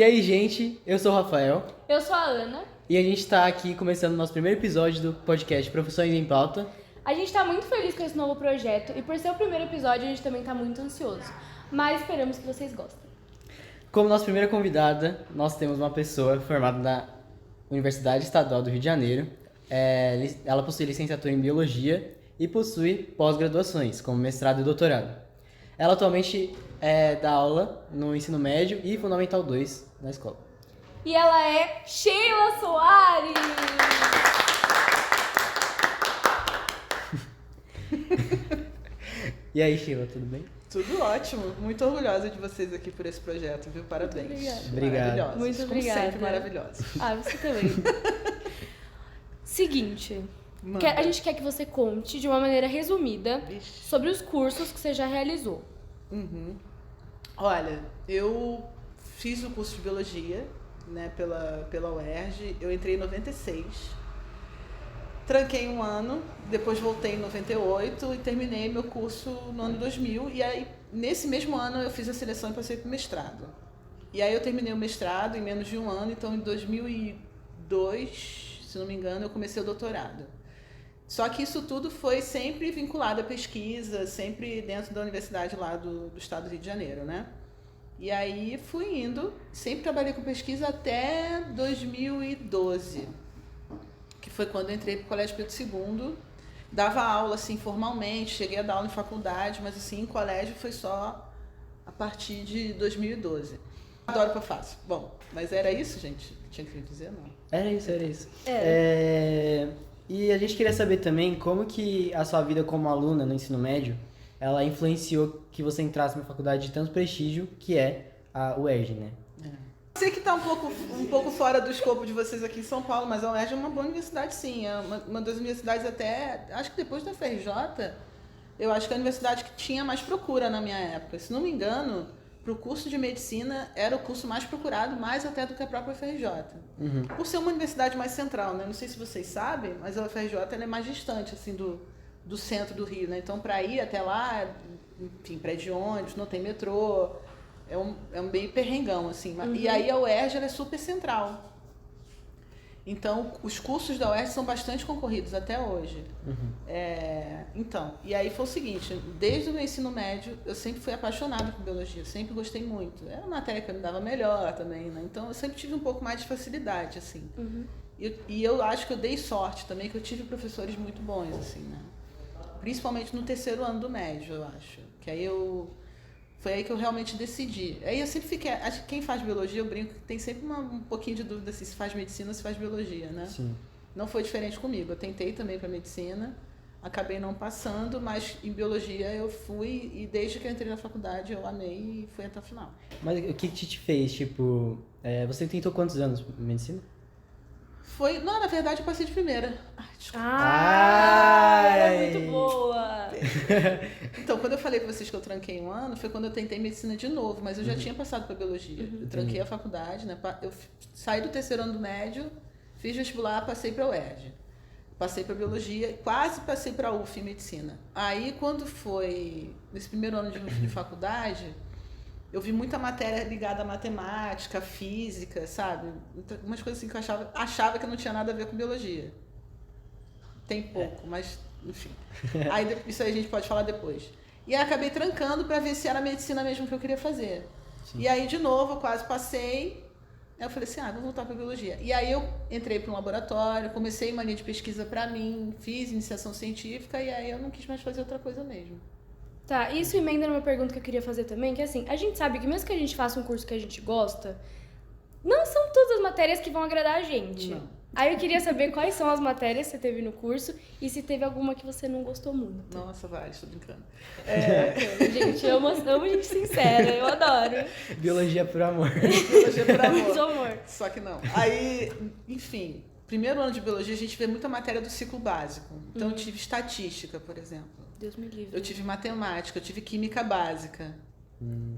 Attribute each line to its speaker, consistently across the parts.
Speaker 1: E aí, gente, eu sou o Rafael
Speaker 2: Eu sou a Ana.
Speaker 1: e a gente tá aqui começando o nosso primeiro episódio do podcast Profissões em Pauta.
Speaker 2: A gente tá muito feliz com esse novo projeto e por ser o primeiro episódio a gente também tá muito ansioso. Mas esperamos que vocês gostem.
Speaker 1: Como nossa primeira convidada, nós temos uma pessoa formada na Universidade Estadual do Rio de Janeiro. Ela possui licenciatura em Biologia e possui pós-graduações, como mestrado e doutorado. Ela atualmente dá aula no ensino médio e Fundamental 2 na escola.
Speaker 2: E ela é Sheila Soares!
Speaker 1: E aí, Sheila, tudo bem?
Speaker 3: Tudo ótimo, muito orgulhosa de vocês aqui por esse projeto, viu? Parabéns.
Speaker 1: Obrigado.
Speaker 3: Maravilhosos.
Speaker 2: Muito
Speaker 3: como
Speaker 2: obrigada.
Speaker 3: sempre, maravilhosos.
Speaker 2: Ah, você também. Seguinte,
Speaker 3: Manda.
Speaker 2: a gente quer que você conte de uma maneira resumida
Speaker 3: Vixe.
Speaker 2: sobre os cursos que você já realizou.
Speaker 3: Olha, eu fiz o curso de Biologia, né, pela UERJ, eu entrei em 96, tranquei um ano, depois voltei em 98 e terminei meu curso no ano 2000, e aí nesse mesmo ano eu fiz a seleção e passei para o mestrado. E aí eu terminei o mestrado em menos de um ano, então em 2002, se não me engano, eu comecei o doutorado. Só que isso tudo foi sempre vinculado à pesquisa, sempre dentro da universidade lá do estado do Rio de Janeiro, né? E aí fui indo, sempre trabalhei com pesquisa até 2012, que foi quando eu entrei para o Colégio Pedro II. Dava aula, assim, formalmente, cheguei a dar aula em faculdade, mas, assim, em colégio foi só a partir de 2012. Adoro o que eu faço. Bom, mas era isso, gente? Tinha que dizer, não?
Speaker 1: Era isso. E a gente queria saber também como que a sua vida como aluna no ensino médio, ela influenciou que você entrasse numa faculdade de tanto prestígio, que é a UERJ, né?
Speaker 3: Sei que está um pouco fora do escopo de vocês aqui em São Paulo, mas a UERJ é uma boa universidade, sim. É uma das universidades até, acho que depois da FRJ, eu acho que é a universidade que tinha mais procura na minha época. Se não me engano, para o curso de medicina era o curso mais procurado, mais até do que a própria FRJ. Por ser uma universidade mais central, né? Não sei se vocês sabem, mas a FRJ ela é mais distante assim, do centro do Rio, né? Então, para ir até lá, enfim, prédio de ônibus, não tem metrô, é um meio perrengão, assim. E aí a UERJ ela é super central. Então, os cursos da UERJ são bastante concorridos até hoje. Então, e aí foi o seguinte, desde o meu ensino médio, eu sempre fui apaixonada por biologia, sempre gostei muito. Era uma matéria que eu me dava melhor também, né? Então, eu sempre tive um pouco mais de facilidade, assim. E eu acho que eu dei sorte também, que eu tive professores muito bons, assim, né? Principalmente no terceiro ano do médio, eu acho. Que aí foi aí que eu realmente decidi. Aí eu sempre fiquei... Acho que quem faz biologia, eu brinco, tem sempre um pouquinho de dúvida se faz medicina ou se faz biologia, né?
Speaker 1: Sim.
Speaker 3: Não foi diferente comigo. Eu tentei também para medicina, acabei não passando, mas em biologia eu fui e desde que eu entrei na faculdade eu amei e fui até o final.
Speaker 1: Mas o que te fez, tipo... você tentou quantos anos medicina?
Speaker 3: Não, na verdade eu passei de primeira. Ai, desculpa.
Speaker 2: Era muito boa!
Speaker 3: Então, quando eu falei para vocês que eu tranquei um ano, foi quando eu tentei medicina de novo, mas eu já tinha passado para biologia. Eu tranquei a faculdade, né? Eu saí do terceiro ano do médio, fiz vestibular, passei para a UERJ. Passei para biologia, quase passei para a UF em medicina. Aí, quando foi nesse primeiro ano de faculdade, eu vi muita matéria ligada à matemática, à física, sabe? Umas coisas assim que eu achava que não tinha nada a ver com biologia. Tem pouco, mas enfim. Isso aí a gente pode falar depois. E aí acabei trancando para ver se era medicina mesmo que eu queria fazer. Sim. E aí, de novo, eu quase passei. Aí eu falei assim, vou voltar para biologia. E aí eu entrei para um laboratório, comecei uma linha de pesquisa para mim, fiz iniciação científica e aí eu não quis mais fazer outra coisa mesmo.
Speaker 2: Tá, isso emenda numa pergunta que eu queria fazer também, que é assim, a gente sabe que mesmo que a gente faça um curso que a gente gosta, não são todas as matérias que vão agradar a gente.
Speaker 3: Não.
Speaker 2: Aí eu queria saber quais são as matérias que você teve no curso e se teve alguma que você não gostou muito.
Speaker 3: Nossa, vai, estou brincando.
Speaker 2: Gente, eu amo gente sincera, eu adoro.
Speaker 1: Biologia por amor.
Speaker 3: Biologia por amor.
Speaker 2: Muito amor.
Speaker 3: Só que não. Aí, enfim, primeiro ano de biologia a gente vê muita matéria do ciclo básico. Então eu tive estatística, por exemplo.
Speaker 2: Deus me livre.
Speaker 3: Eu tive matemática, eu tive química básica.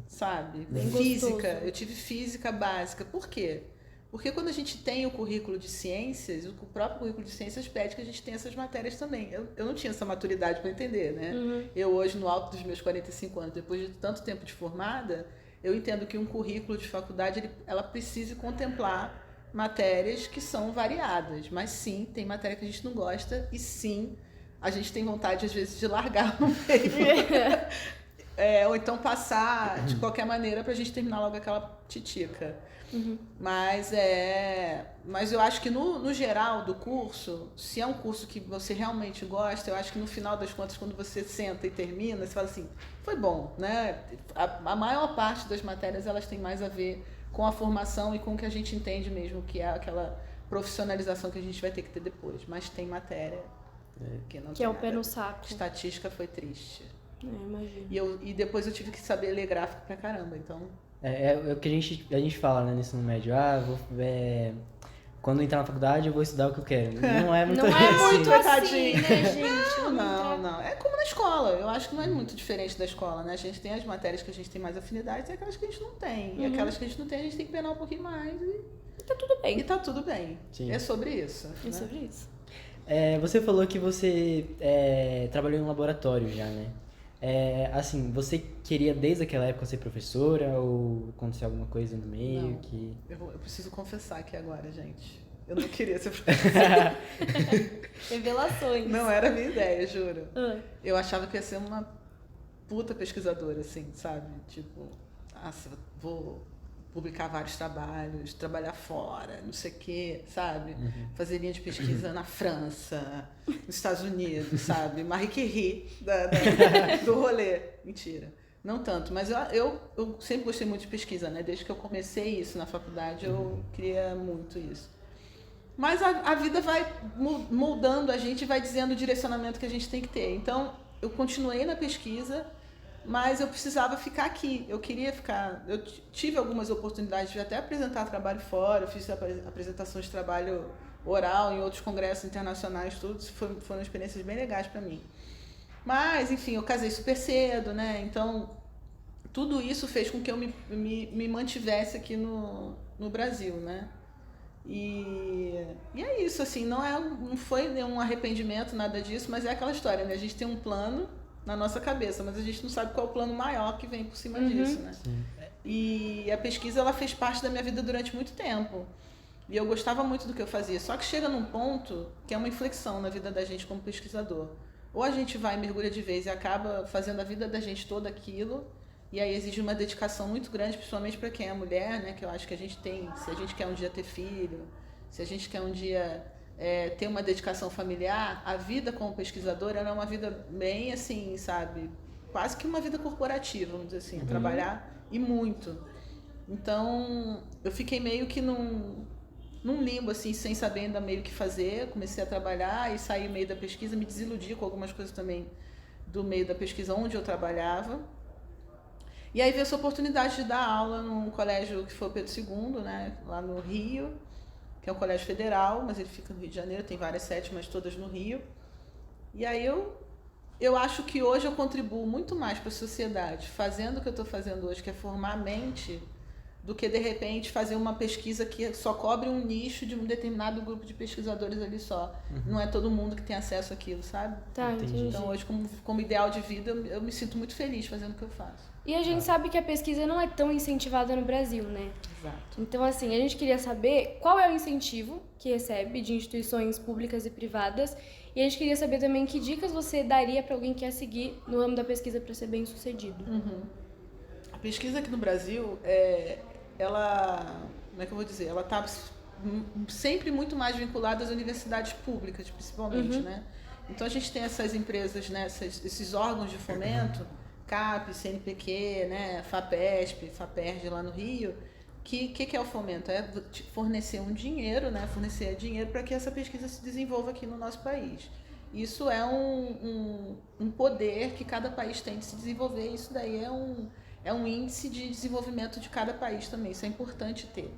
Speaker 3: Sabe?
Speaker 2: Bem
Speaker 3: Física,
Speaker 2: gostoso.
Speaker 3: eu tive física básica. Por quê? Porque quando a gente tem o currículo de ciências, o próprio currículo de ciências pede que a gente tenha essas matérias também. Eu não tinha essa maturidade para entender, né? Eu hoje, no alto dos meus 45 anos, depois de tanto tempo de formada, eu entendo que um currículo de faculdade, ela precise contemplar matérias que são variadas, mas sim, tem matéria que a gente não gosta e sim, a gente tem vontade às vezes de largar no meio. Ou então passar de qualquer maneira pra gente terminar logo aquela titica. Mas eu acho que no geral do curso, se é um curso que você realmente gosta, eu acho que no final das contas, quando você senta e termina, você fala assim, foi bom, né? A maior parte das matérias, elas têm mais a ver com a formação e com o que a gente entende mesmo, que é aquela profissionalização que a gente vai ter que ter depois. Mas tem matéria que não
Speaker 2: Que
Speaker 3: tem
Speaker 2: é o
Speaker 3: nada.
Speaker 2: pé no saco.
Speaker 3: Estatística foi triste.
Speaker 2: Imagino.
Speaker 3: E depois eu tive que saber ler gráfico pra caramba, então...
Speaker 1: É o que a gente fala, né, no ensino médio. Quando entrar na faculdade eu vou estudar o que eu quero. Não é muito
Speaker 2: Não é muito assim,
Speaker 3: Tadinho.
Speaker 2: né, gente?
Speaker 3: Não. É como na escola. Eu acho que não é muito diferente da escola, né? A gente tem as matérias que a gente tem mais afinidade e aquelas que a gente não tem. E aquelas que a gente não tem, a gente tem que penar um pouquinho mais.
Speaker 2: E tá tudo bem.
Speaker 3: E tá tudo bem.
Speaker 1: Sim.
Speaker 3: É sobre isso.
Speaker 2: É
Speaker 3: né?
Speaker 2: sobre isso.
Speaker 1: Você falou que você trabalhou em um laboratório já, né? Assim, você queria desde aquela época ser professora ou aconteceu alguma coisa no meio
Speaker 3: Não.
Speaker 1: que...
Speaker 3: Eu preciso confessar aqui agora, gente. Eu não queria ser professora.
Speaker 2: Revelações.
Speaker 3: Não era a minha ideia, juro.
Speaker 2: Ah.
Speaker 3: Eu achava que ia ser uma puta pesquisadora, assim, sabe? Tipo, vou publicar vários trabalhos, trabalhar fora, não sei o quê, sabe? Fazer linha de pesquisa na França, nos Estados Unidos, sabe? Marie Curie do rolê. Mentira. Não tanto, mas eu sempre gostei muito de pesquisa, né? Desde que eu comecei isso na faculdade, eu queria muito isso. Mas a vida vai moldando a gente, vai dizendo o direcionamento que a gente tem que ter. Então, eu continuei na pesquisa, mas eu precisava ficar aqui. Eu queria ficar... Eu tive algumas oportunidades de até apresentar trabalho fora, eu fiz apresentações de trabalho oral em outros congressos internacionais, tudo. Isso foram experiências bem legais para mim. Mas, enfim, eu casei super cedo, né? Então, tudo isso fez com que eu me mantivesse aqui no Brasil, né? E é isso, assim, não foi nenhum arrependimento, nada disso, mas é aquela história, né? A gente tem um plano na nossa cabeça, mas a gente não sabe qual é o plano maior que vem por cima disso, né?
Speaker 1: Sim.
Speaker 3: E a pesquisa, ela fez parte da minha vida durante muito tempo. E eu gostava muito do que eu fazia. Só que chega num ponto que é uma inflexão na vida da gente como pesquisador. Ou a gente vai e mergulha de vez e acaba fazendo a vida da gente toda aquilo, e aí exige uma dedicação muito grande, principalmente para quem é mulher, né? Que eu acho que a gente tem, se a gente quer um dia ter filho, se a gente quer um dia ter uma dedicação familiar, a vida como pesquisadora ela é uma vida bem assim, sabe? Quase que uma vida corporativa, vamos dizer assim, trabalhar e muito. Então, eu fiquei meio que num limbo, assim, sem saber ainda meio o que fazer. Comecei a trabalhar e saí no meio da pesquisa, me desiludi com algumas coisas também do meio da pesquisa onde eu trabalhava. E aí veio essa oportunidade de dar aula num colégio que foi o Pedro II, né, lá no Rio, que é um colégio federal, mas ele fica no Rio de Janeiro, tem várias sedes, mas todas no Rio. E aí eu acho que hoje eu contribuo muito mais para a sociedade fazendo o que eu estou fazendo hoje, que é formar a mente, do que, de repente, fazer uma pesquisa que só cobre um nicho de um determinado grupo de pesquisadores ali só. Não é todo mundo que tem acesso àquilo, sabe?
Speaker 2: Tá, entendi.
Speaker 3: Então, hoje, como ideal de vida, eu me sinto muito feliz fazendo o que eu faço.
Speaker 2: E a gente sabe que a pesquisa não é tão incentivada no Brasil, né?
Speaker 3: Exato.
Speaker 2: Então, assim, a gente queria saber qual é o incentivo que recebe de instituições públicas e privadas. E a gente queria saber também que dicas você daria para alguém que quer seguir no ramo da pesquisa para ser bem sucedido.
Speaker 3: A pesquisa aqui no Brasil, ela, como é que eu vou dizer? Ela está sempre muito mais vinculada às universidades públicas, principalmente, né? Então a gente tem essas empresas, né? Esses órgãos de fomento, CAP, CNPq, né? FAPESP, FAPERJ lá no Rio, que é o fomento? É fornecer um dinheiro, né? Fornecer dinheiro para que essa pesquisa se desenvolva aqui no nosso país. Isso é um poder que cada país tem de se desenvolver, isso daí é um índice de desenvolvimento de cada país também, isso é importante ter.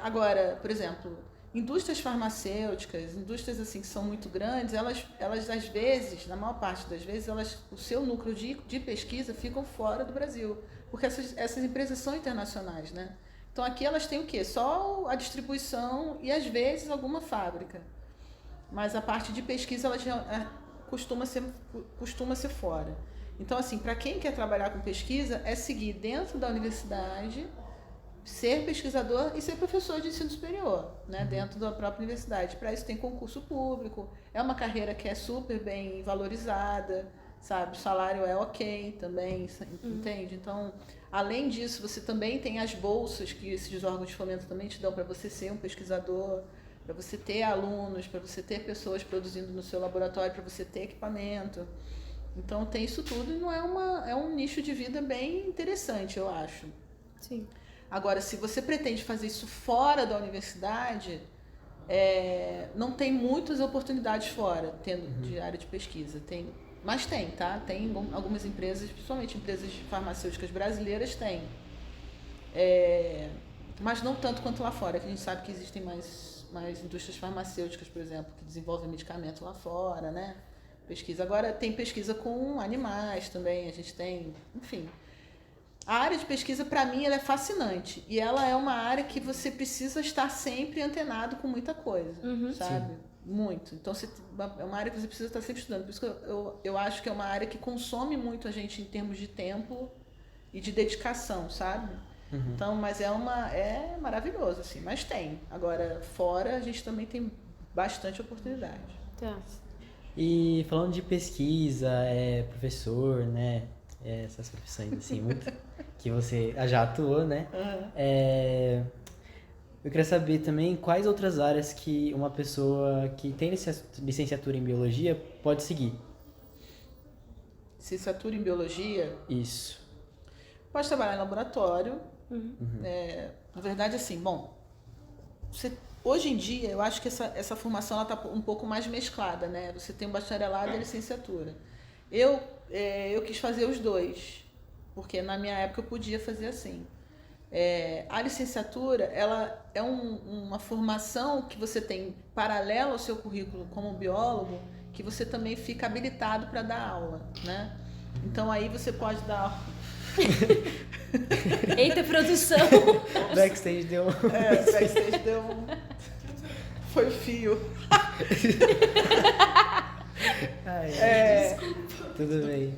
Speaker 3: Agora, por exemplo, indústrias farmacêuticas, indústrias assim que são muito grandes, elas às vezes, na maior parte das vezes, o seu núcleo de pesquisa ficam fora do Brasil, porque essas empresas são internacionais, né? Então aqui elas têm o quê? Só a distribuição e às vezes alguma fábrica. Mas a parte de pesquisa ela já costuma ser fora. Então, assim, para quem quer trabalhar com pesquisa, é seguir dentro da universidade, ser pesquisador e ser professor de ensino superior, né, dentro da própria universidade. Para isso tem concurso público, é uma carreira que é super bem valorizada, sabe? O salário é ok também, entende? Então, além disso, você também tem as bolsas que esses órgãos de fomento também te dão para você ser um pesquisador, para você ter alunos, para você ter pessoas produzindo no seu laboratório, para você ter equipamento. Então, tem isso tudo e não é um nicho de vida bem interessante, eu acho.
Speaker 2: Sim.
Speaker 3: Agora, se você pretende fazer isso fora da universidade, não tem muitas oportunidades fora, de área de pesquisa. Mas tem, tá? Tem algumas empresas, principalmente empresas farmacêuticas brasileiras, tem. Mas não tanto quanto lá fora, que a gente sabe que existem mais indústrias farmacêuticas, por exemplo, que desenvolvem medicamento lá fora, né? Pesquisa. Agora, tem pesquisa com animais também, a gente tem, enfim. A área de pesquisa, para mim, ela é fascinante. E ela é uma área que você precisa estar sempre antenado com muita coisa, sabe? Sim. Muito. Então, é uma área que você precisa estar sempre estudando. Por isso que eu acho que é uma área que consome muito a gente em termos de tempo e de dedicação, sabe? Então, mas é maravilhoso, assim. Mas tem. Agora, fora, a gente também tem bastante oportunidade.
Speaker 2: Tá.
Speaker 1: E falando de pesquisa, professor, né? Essas profissões, assim, muito que você já atuou, né? Eu queria saber também quais outras áreas que uma pessoa que tem licenciatura em biologia pode seguir.
Speaker 3: Licenciatura em biologia?
Speaker 1: Isso.
Speaker 3: Pode trabalhar em laboratório. Na verdade, assim, bom, hoje em dia eu acho que essa formação está um pouco mais mesclada, né? Você tem o bacharelado e a licenciatura. Eu quis fazer os dois, porque na minha época eu podia fazer assim. A licenciatura, ela é uma formação que você tem paralela ao seu currículo como biólogo, que você também fica habilitado para dar aula, né? Então aí você pode dar...
Speaker 2: Eita, produção!
Speaker 1: Backstage deu
Speaker 3: backstage deu foi o fio.
Speaker 1: Tudo bem.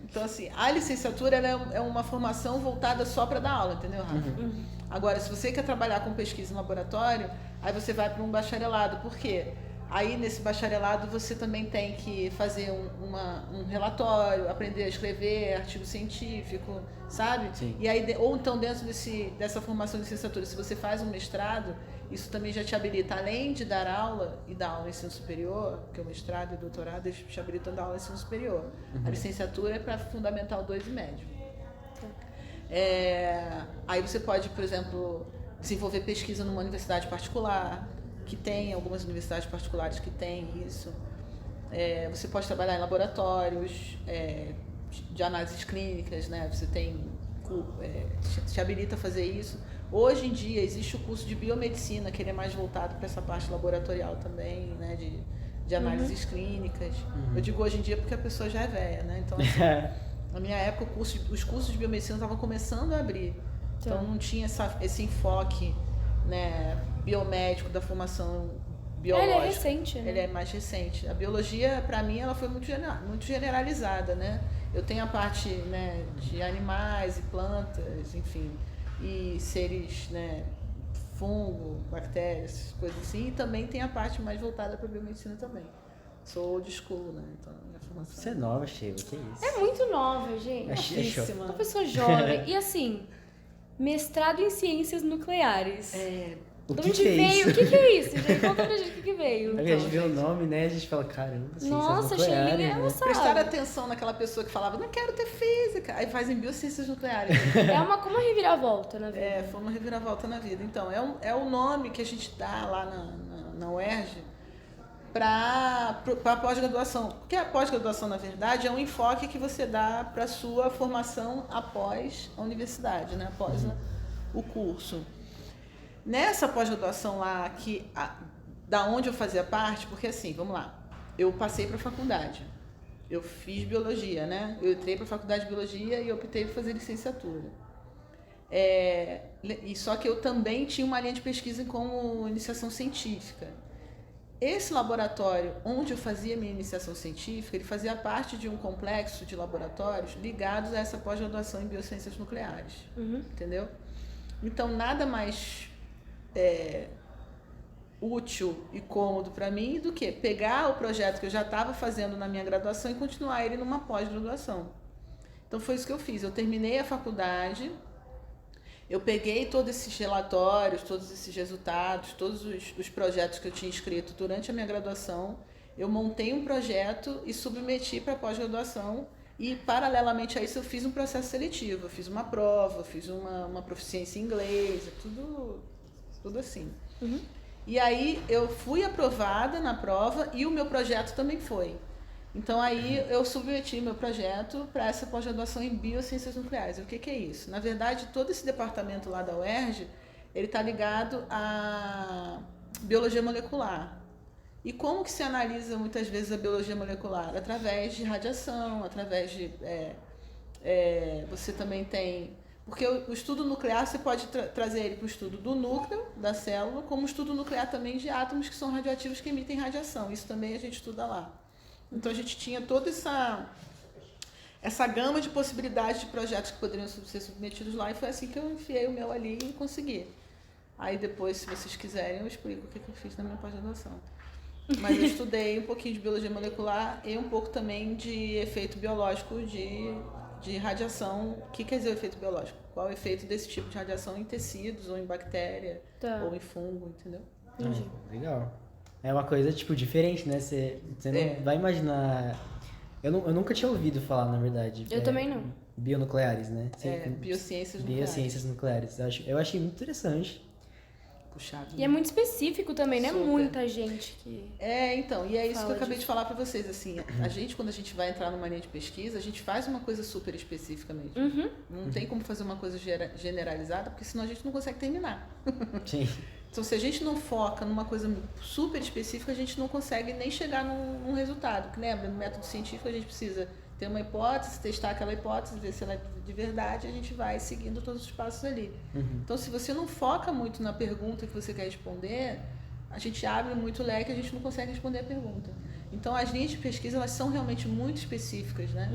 Speaker 3: Então, assim, a licenciatura ela é uma formação voltada só para dar aula, entendeu, Rafa? Agora, se você quer trabalhar com pesquisa em laboratório, aí você vai para um bacharelado. Por quê? Aí, nesse bacharelado, você também tem que fazer um relatório, aprender a escrever artigo científico, sabe?
Speaker 1: Sim.
Speaker 3: E aí, ou então, dentro dessa formação de licenciatura, se você faz um mestrado, isso também já te habilita, além de dar aula e dar aula em ensino superior, porque o mestrado e o doutorado eles te habilitam a dar aula em ensino superior. A licenciatura é para Fundamental 2 e médio. Aí você pode, por exemplo, desenvolver pesquisa numa universidade particular, que tem algumas universidades particulares que têm isso. Você pode trabalhar em laboratórios de análises clínicas, né? Você te habilita a fazer isso. Hoje em dia existe o curso de biomedicina, que ele é mais voltado para essa parte laboratorial também, né? De análises clínicas. Eu digo hoje em dia porque a pessoa já é velha, né? Então, assim, na minha época, os cursos de biomedicina estavam começando a abrir. Então não tinha esse enfoque, né, biomédico da formação biológica.
Speaker 2: Ele é recente, né?
Speaker 3: Ele é mais recente. A biologia, para mim, ela foi muito generalizada, né? Eu tenho a parte, né, de animais e plantas, enfim, e seres, né, fungo, bactérias, coisas assim, e também tem a parte mais voltada para a biomedicina também. Sou old school, né? Então, minha formação.
Speaker 1: Você é nova, Sheila, que isso?
Speaker 2: É muito nova, gente.
Speaker 3: Novíssima.
Speaker 2: Uma pessoa jovem. E assim, mestrado em ciências nucleares.
Speaker 1: O
Speaker 2: De
Speaker 1: que
Speaker 2: onde
Speaker 1: que é
Speaker 2: veio?
Speaker 1: isso?
Speaker 2: O que é isso, gente? Conta pra gente o que veio.
Speaker 1: A gente vê o nome, né? A gente fala, caramba, ciências
Speaker 2: Nossa,
Speaker 1: nucleares,
Speaker 2: Sheilinha,
Speaker 1: né?
Speaker 2: ela sabe.
Speaker 3: Prestar atenção naquela pessoa que falava, não quero ter física, aí fazem biociências nucleares.
Speaker 2: Como uma reviravolta na vida.
Speaker 3: Foi uma reviravolta na vida. Então, é o nome que a gente dá lá na UERJ para a pós-graduação. Porque a pós-graduação, na verdade, é um enfoque que você dá para a sua formação após a universidade, né? Após o curso. Nessa pós-graduação lá, da onde eu fazia parte, porque assim, vamos lá, eu passei para a faculdade, eu fiz biologia, né? Eu entrei para a faculdade de biologia e optei por fazer licenciatura. E só que eu também tinha uma linha de pesquisa como iniciação científica. esse laboratório onde eu fazia minha iniciação científica, ele fazia parte de um complexo de laboratórios ligados a essa pós-graduação em biociências nucleares, entendeu? Então, nada mais útil e cômodo para mim do que pegar o projeto que eu já estava fazendo na minha graduação e continuar ele numa pós-graduação. Então, foi isso que eu fiz. Eu terminei a faculdade, eu peguei todos esses relatórios, todos esses resultados, todos os projetos que eu tinha escrito durante a minha graduação, eu montei um projeto e submeti para a pós-graduação e, paralelamente a isso, eu fiz um processo seletivo. Eu fiz uma prova, fiz uma proficiência em inglês, tudo assim. E aí eu fui aprovada na prova e o meu projeto também foi. Então aí eu submeti meu projeto para essa pós-graduação em biociências nucleares. O que é isso? Na verdade, todo esse departamento lá da UERJ, ele está ligado à biologia molecular. E como que se analisa muitas vezes a biologia molecular? Através de radiação, através de... você também tem... Porque o estudo nuclear, você pode trazer ele para o estudo do núcleo da célula, como o estudo nuclear também de átomos que são radioativos que emitem radiação. Isso também a gente estuda lá. Então, a gente tinha toda essa gama de possibilidades de projetos que poderiam ser submetidos lá, e foi assim que eu enfiei o meu ali e consegui. Aí depois, se vocês quiserem, eu explico o que eu fiz na minha pós-graduação. Mas eu estudei um pouquinho de biologia molecular e um pouco também de efeito biológico de radiação. O que quer dizer o efeito biológico? Qual é o efeito desse tipo de radiação em tecidos, ou em bactéria, ou em fungo, entendeu?
Speaker 1: Legal. É uma coisa, tipo, diferente, né? Você não vai imaginar... Eu nunca tinha ouvido falar, na verdade.
Speaker 2: Eu também não.
Speaker 1: Bionucleares, né?
Speaker 3: Biociências
Speaker 1: nucleares. Eu achei muito interessante.
Speaker 3: Puxado.
Speaker 2: E é muito específico também, né?
Speaker 3: Super.
Speaker 2: Muita gente que...
Speaker 3: Então, e é isso que eu acabei
Speaker 2: disso.
Speaker 3: de falar para vocês, assim, quando a gente vai entrar numa linha de pesquisa, a gente faz uma coisa super específica mesmo. Não tem como fazer uma coisa generalizada, porque senão a gente não consegue terminar.
Speaker 1: Sim.
Speaker 3: Então, se a gente não foca numa coisa super específica, a gente não consegue nem chegar num resultado. Que lembra, no método científico a gente precisa ter uma hipótese, testar aquela hipótese, ver se ela é de verdade, e a gente vai seguindo todos os passos ali. Então, se você não foca muito na pergunta que você quer responder, a gente abre muito o leque e a gente não consegue responder a pergunta. Então, as linhas de pesquisa, elas são realmente muito específicas, né?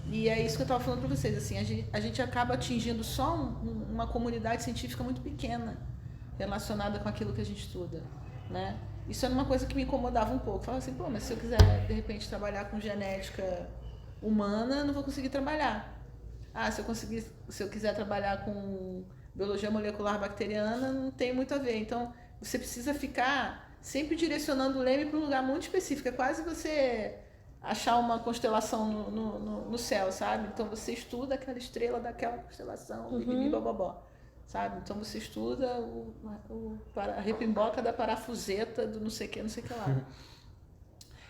Speaker 3: E é isso que eu estava falando para vocês, assim, a gente acaba atingindo só uma comunidade científica muito pequena, relacionada com aquilo que a gente estuda, né? Isso era uma coisa que me incomodava um pouco. Falava assim, mas se eu quiser, de repente, trabalhar com genética humana, eu não vou conseguir trabalhar. Se eu quiser trabalhar com biologia molecular bacteriana, não tem muito a ver. Então, você precisa ficar sempre direcionando o leme para um lugar muito específico. É quase você achar uma constelação no céu, sabe? Então, você estuda aquela estrela daquela constelação, bababó. Sabe? Então você estuda a repimboca da parafuseta do não sei o que lá.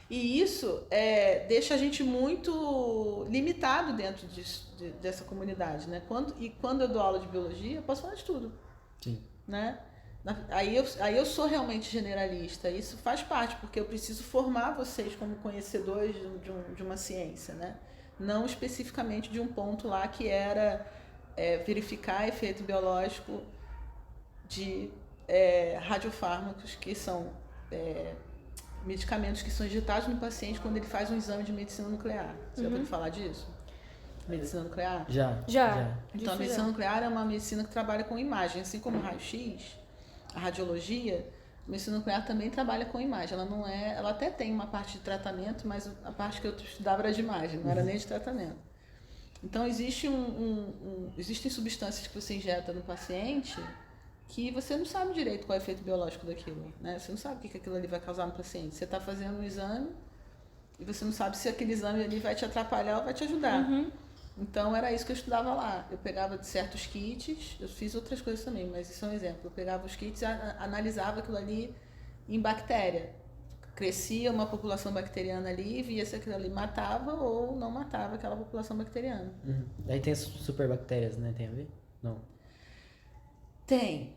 Speaker 3: E isso deixa a gente muito limitado dentro dessa comunidade, né? Quando eu dou aula de biologia, eu posso falar de tudo.
Speaker 1: Sim.
Speaker 3: Né? Aí eu sou realmente generalista. Isso faz parte, porque eu preciso formar vocês como conhecedores de uma ciência, né? Não especificamente de um ponto lá que era... verificar efeito biológico de radiofármacos, que são medicamentos que são injetados no paciente quando ele faz um exame de medicina nuclear. Você já ouviu falar disso? Medicina nuclear?
Speaker 2: Já.
Speaker 3: Então, a medicina nuclear é uma medicina que trabalha com imagem, assim como o raio-x, a radiologia. A medicina nuclear também trabalha com imagem. Ela até tem uma parte de tratamento, mas a parte que eu estudava era de imagem, não era nem de tratamento. Então, existem substâncias que você injeta no paciente que você não sabe direito qual é o efeito biológico daquilo, né? Você não sabe o que aquilo ali vai causar no paciente. Você está fazendo um exame e você não sabe se aquele exame ali vai te atrapalhar ou vai te ajudar. Então, era isso que eu estudava lá. Eu pegava de certos kits, eu fiz outras coisas também, mas isso é um exemplo. Eu pegava os kits e analisava aquilo ali em bactéria. Crescia uma população bacteriana ali e via se aquilo ali matava ou não matava aquela população bacteriana.
Speaker 1: Aí tem as superbactérias, né? Tem a ver? Não.
Speaker 3: Tem.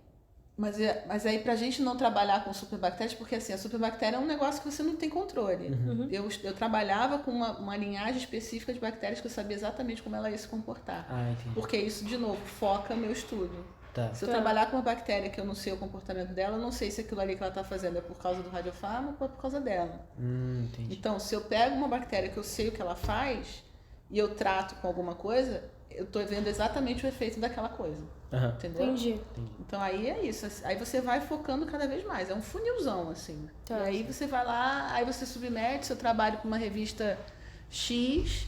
Speaker 3: Mas aí pra gente não trabalhar com superbactérias, porque assim, a superbactéria é um negócio que você não tem controle. Eu trabalhava com uma linhagem específica de bactérias que eu sabia exatamente como ela ia se comportar.
Speaker 1: Entendi.
Speaker 3: Porque isso, de novo, foca meu estudo.
Speaker 1: Tá.
Speaker 3: Se eu
Speaker 2: Tá.
Speaker 3: trabalhar com uma bactéria que eu não sei o comportamento dela, eu não sei se aquilo ali que ela está fazendo é por causa do radiofármaco ou é por causa dela.
Speaker 1: Entendi.
Speaker 3: Então, se eu pego uma bactéria que eu sei o que ela faz e eu trato com alguma coisa, eu estou vendo exatamente o efeito daquela coisa.
Speaker 1: Aham.
Speaker 3: Entendeu?
Speaker 2: Entendi.
Speaker 3: Então aí é isso. Aí você vai focando cada vez mais. É um funilzão, assim.
Speaker 2: Tá.
Speaker 3: E aí você vai lá, aí você submete seu trabalho para uma revista X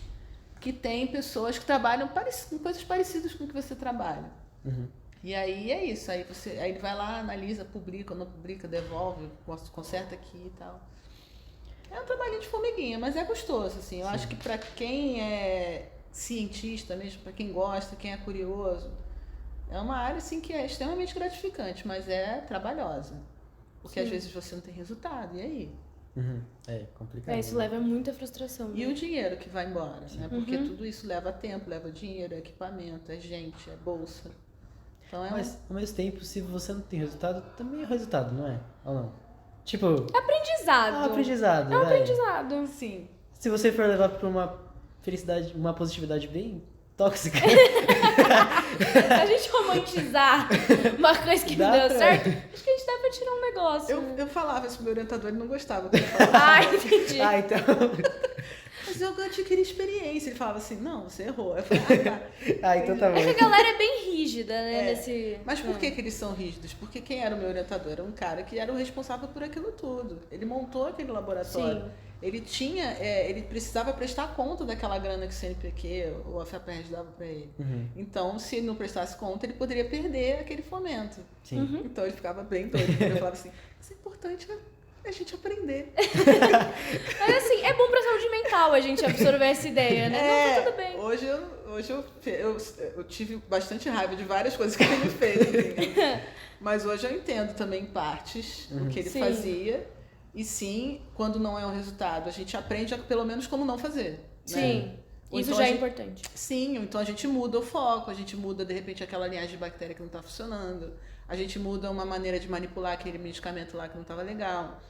Speaker 3: que tem pessoas que trabalham com coisas parecidas com o que você trabalha.
Speaker 1: Uhum.
Speaker 3: E aí é isso. Aí ele vai lá, analisa, publica, não publica, devolve, conserta aqui e tal. É um trabalhinho de formiguinha, mas é gostoso, assim. Eu acho que para quem é cientista mesmo, para quem gosta, quem é curioso, é uma área assim que é extremamente gratificante, mas é trabalhosa. Porque às vezes você não tem resultado, e aí?
Speaker 1: Uhum. É complicado.
Speaker 2: Isso leva a muita frustração.
Speaker 3: E
Speaker 2: né?
Speaker 3: o dinheiro que vai embora, né? Porque tudo isso leva tempo, leva dinheiro, é equipamento, é gente, é bolsa. Então é
Speaker 1: Mas ao mesmo tempo, se você não tem resultado, também é resultado, não é? Ou não? Tipo,
Speaker 2: Aprendizado.
Speaker 1: aprendizado.
Speaker 2: É um
Speaker 1: vai.
Speaker 2: aprendizado.
Speaker 3: sim.
Speaker 1: Se você for levar pra uma felicidade, uma positividade bem tóxica,
Speaker 2: A gente romantizar uma coisa que não
Speaker 1: Dá
Speaker 2: deu
Speaker 1: pra-
Speaker 2: certo, acho que a gente dá pra tirar um negócio.
Speaker 3: Eu falava isso pro meu orientador, ele não gostava quando eu falava.
Speaker 2: Ah, entendi.
Speaker 1: ah, então.
Speaker 3: Mas eu adquiri experiência. Ele falava assim, não, você errou. Eu falei, tá.
Speaker 1: Ah, então tá bom.
Speaker 2: É que a galera é bem rígida, né? Nesse...
Speaker 3: Mas por que eles são rígidos? Porque quem era o meu orientador? Era um cara que era o responsável por aquilo tudo. Ele montou aquele laboratório.
Speaker 2: Sim.
Speaker 3: Ele tinha, ele precisava prestar conta daquela grana que o CNPq ou a FAPERJ dava para ele.
Speaker 1: Uhum.
Speaker 3: Então, se ele não prestasse conta, ele poderia perder aquele fomento.
Speaker 1: Sim.
Speaker 3: Então, ele ficava bem doido. Eu falava assim, isso é importante a gente aprender.
Speaker 2: Mas assim, é bom pra saúde mental a gente absorver essa ideia, né? Não, tá tudo bem.
Speaker 3: Hoje eu tive bastante raiva de várias coisas que ele fez. Assim. Mas hoje eu entendo também partes do que ele
Speaker 2: Sim.
Speaker 3: fazia. E sim, quando não é um resultado, a gente aprende pelo menos como não fazer. Né?
Speaker 2: Sim.
Speaker 3: Ou
Speaker 2: Isso
Speaker 3: então
Speaker 2: já
Speaker 3: a
Speaker 2: é
Speaker 3: gente-
Speaker 2: importante.
Speaker 3: Sim, ou então a gente muda o foco, a gente muda de repente aquela linhagem de bactéria que não está funcionando, a gente muda uma maneira de manipular aquele medicamento lá que não estava legal,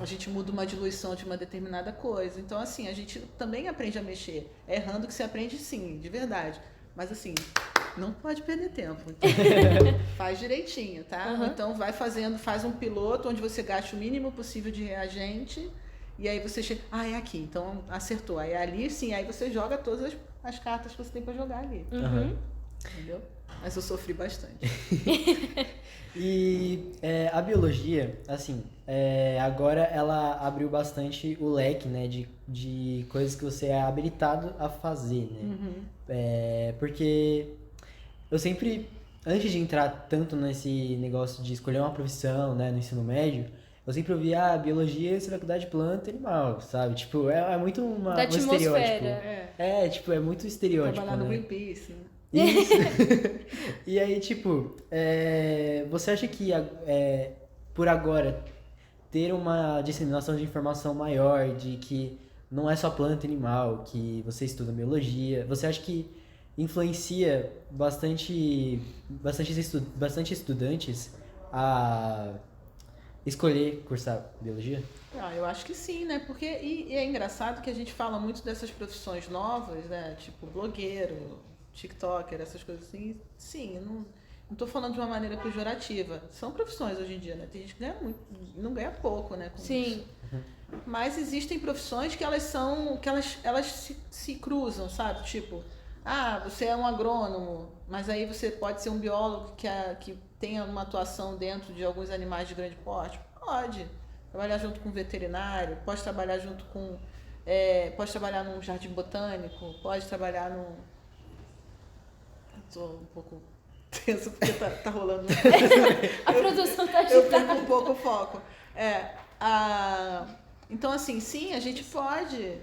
Speaker 3: a gente muda uma diluição de uma determinada coisa. Então, assim, a gente também aprende a mexer. É errando que se aprende, sim, de verdade. Mas, assim, não pode perder tempo. Então, faz direitinho, tá?
Speaker 2: Uhum.
Speaker 3: Então, faz um piloto onde você gaste o mínimo possível de reagente. E aí você chega, é aqui, então acertou. Aí ali sim, aí você joga todas as cartas que você tem pra jogar ali.
Speaker 2: Uhum.
Speaker 3: Entendeu? Mas eu sofri bastante.
Speaker 1: E a biologia, assim, agora ela abriu bastante o leque, né, de coisas que você é habilitado a fazer, né? Porque eu sempre, antes de entrar tanto nesse negócio de escolher uma profissão, né, no ensino médio, eu sempre ouvia, biologia você vai cuidar de planta e animal, sabe? Tipo, é muito
Speaker 2: Da
Speaker 1: um estereótipo.
Speaker 2: atmosfera.
Speaker 1: Tipo, é muito estereótipo,
Speaker 3: Trabalhar no
Speaker 1: né?
Speaker 3: Greenpeace, né?
Speaker 1: Isso. E aí, tipo, você acha que por agora ter uma disseminação de informação maior de que não é só planta e animal, que você estuda biologia, você acha que influencia bastante estudantes a escolher cursar biologia?
Speaker 3: Eu acho que sim, né? Porque e é engraçado que a gente fala muito dessas profissões novas, né? Tipo blogueiro, TikToker, essas coisas assim. Sim, eu não tô falando de uma maneira pejorativa. São profissões hoje em dia, né? Tem gente que ganha muito, não ganha pouco, né? Com
Speaker 2: Sim.
Speaker 3: isso. Mas existem profissões que elas se cruzam, sabe? Tipo, você é um agrônomo, mas aí você pode ser um biólogo que tenha uma atuação dentro de alguns animais de grande porte. Pode. Trabalhar junto com um veterinário, pode trabalhar junto com... pode trabalhar num jardim botânico, pode trabalhar num... Tô um pouco tenso porque tá rolando...
Speaker 2: A produção tá
Speaker 3: Eu
Speaker 2: agitada.
Speaker 3: perco um pouco o foco. Então, assim, sim, a gente pode.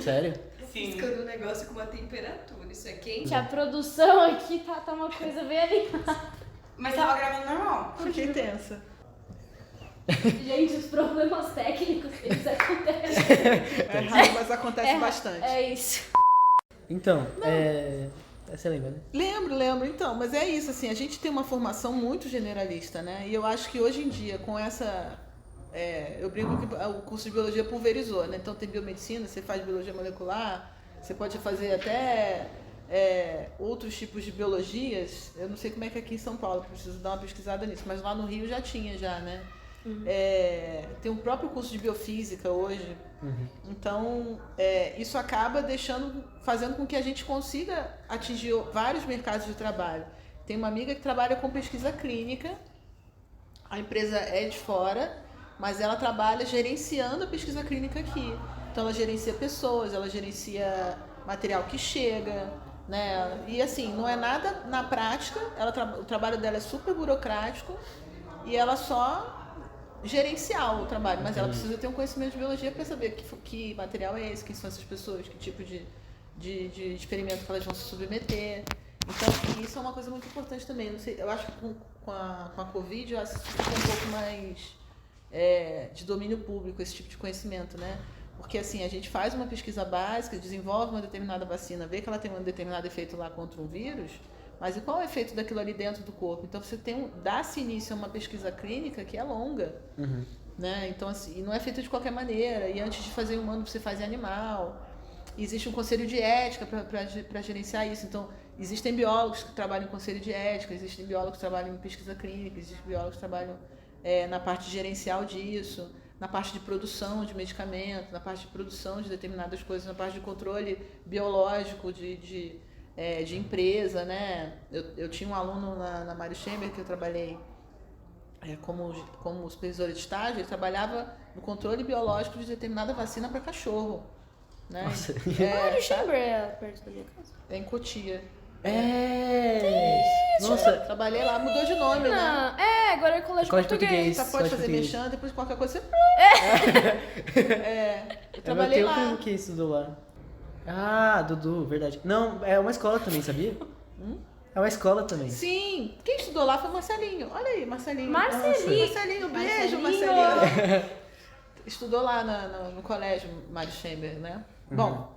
Speaker 1: Sério?
Speaker 4: Buscando um negócio com uma temperatura. Isso é quente?
Speaker 2: Gente, a produção aqui tá uma coisa bem ali.
Speaker 4: Mas tava gravando normal.
Speaker 3: Fiquei tensa.
Speaker 2: Gente, os problemas técnicos, eles acontecem.
Speaker 3: É raro, mas acontece bastante.
Speaker 2: É isso.
Speaker 1: Então, você lembra, né?
Speaker 3: Lembro. Então, mas é isso, assim, a gente tem uma formação muito generalista, né? E eu acho que hoje em dia, com essa... eu brinco que o curso de biologia pulverizou, né? Então tem biomedicina, você faz biologia molecular, você pode fazer até outros tipos de biologias, eu não sei como é que é aqui em São Paulo, preciso dar uma pesquisada nisso, mas lá no Rio já tinha, né? Tem o próprio curso de biofísica hoje. Então, isso acaba fazendo com que a gente consiga atingir vários mercados de trabalho. Tem uma amiga que trabalha com pesquisa clínica, a empresa é de fora, mas ela trabalha gerenciando a pesquisa clínica aqui. Então, ela gerencia pessoas, ela gerencia material que chega, né? E assim, não é nada na prática, o trabalho dela é super burocrático e ela só gerenciar o trabalho, mas ela precisa ter um conhecimento de biologia para saber que material é esse, quem são essas pessoas, que tipo de experimento que elas vão se submeter. Então, isso é uma coisa muito importante também. Não sei, eu acho que com a Covid, eu acho que fica um pouco mais de domínio público esse tipo de conhecimento, né? Porque assim, a gente faz uma pesquisa básica, desenvolve uma determinada vacina, vê que ela tem um determinado efeito lá contra um vírus, mas e qual é o efeito daquilo ali dentro do corpo? Então você dá-se início a uma pesquisa clínica que é longa, né? Então assim, e não é feita de qualquer maneira, e antes de fazer em humano você faz em animal. Existe um conselho de ética para gerenciar isso. Então, existem biólogos que trabalham em conselho de ética, existem biólogos que trabalham em pesquisa clínica, existem biólogos que trabalham na parte gerencial disso, na parte de produção de medicamentos, na parte de produção de determinadas coisas, na parte de controle biológico de empresa, né? Eu tinha um aluno na Mário Chamber que eu trabalhei como supervisora de estágio, ele trabalhava no controle biológico de determinada vacina para cachorro. Né?
Speaker 1: Nossa.
Speaker 2: Mário Chamber é perto da minha casa.
Speaker 3: É em Cotia.
Speaker 1: Nossa,
Speaker 3: Trabalhei lá, mudou de nome, né?
Speaker 2: Agora é colégio
Speaker 1: Colégio
Speaker 2: português.
Speaker 3: Você pode
Speaker 1: Colégio
Speaker 3: fazer
Speaker 1: português.
Speaker 3: mexendo, depois qualquer coisa você... Eu
Speaker 1: é
Speaker 3: trabalhei
Speaker 1: meu
Speaker 3: lá.
Speaker 1: que estudou lá. Ah, Dudu, verdade. Não, é uma escola também, sabia? É uma escola também.
Speaker 3: Sim, quem estudou lá foi o Marcelinho. Olha aí, Marcelinho.
Speaker 2: Marcelinho.
Speaker 3: Marcelinho, beijo,
Speaker 2: Marcelinho.
Speaker 3: Marcelinho. Estudou lá no colégio Mário Chamber, né? Bom,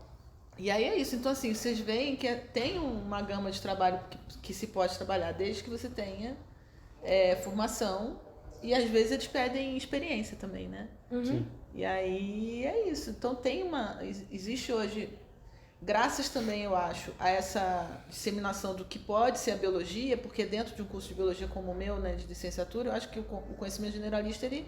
Speaker 3: e aí é isso. Então, assim, vocês veem que tem uma gama de trabalho que se pode trabalhar, desde que você tenha formação, e às vezes eles pedem experiência também, né?
Speaker 1: Sim.
Speaker 3: E aí é isso. Então existe hoje, graças também, eu acho, a essa disseminação do que pode ser a biologia, porque dentro de um curso de biologia como o meu, né, de licenciatura, eu acho que o conhecimento generalista, ele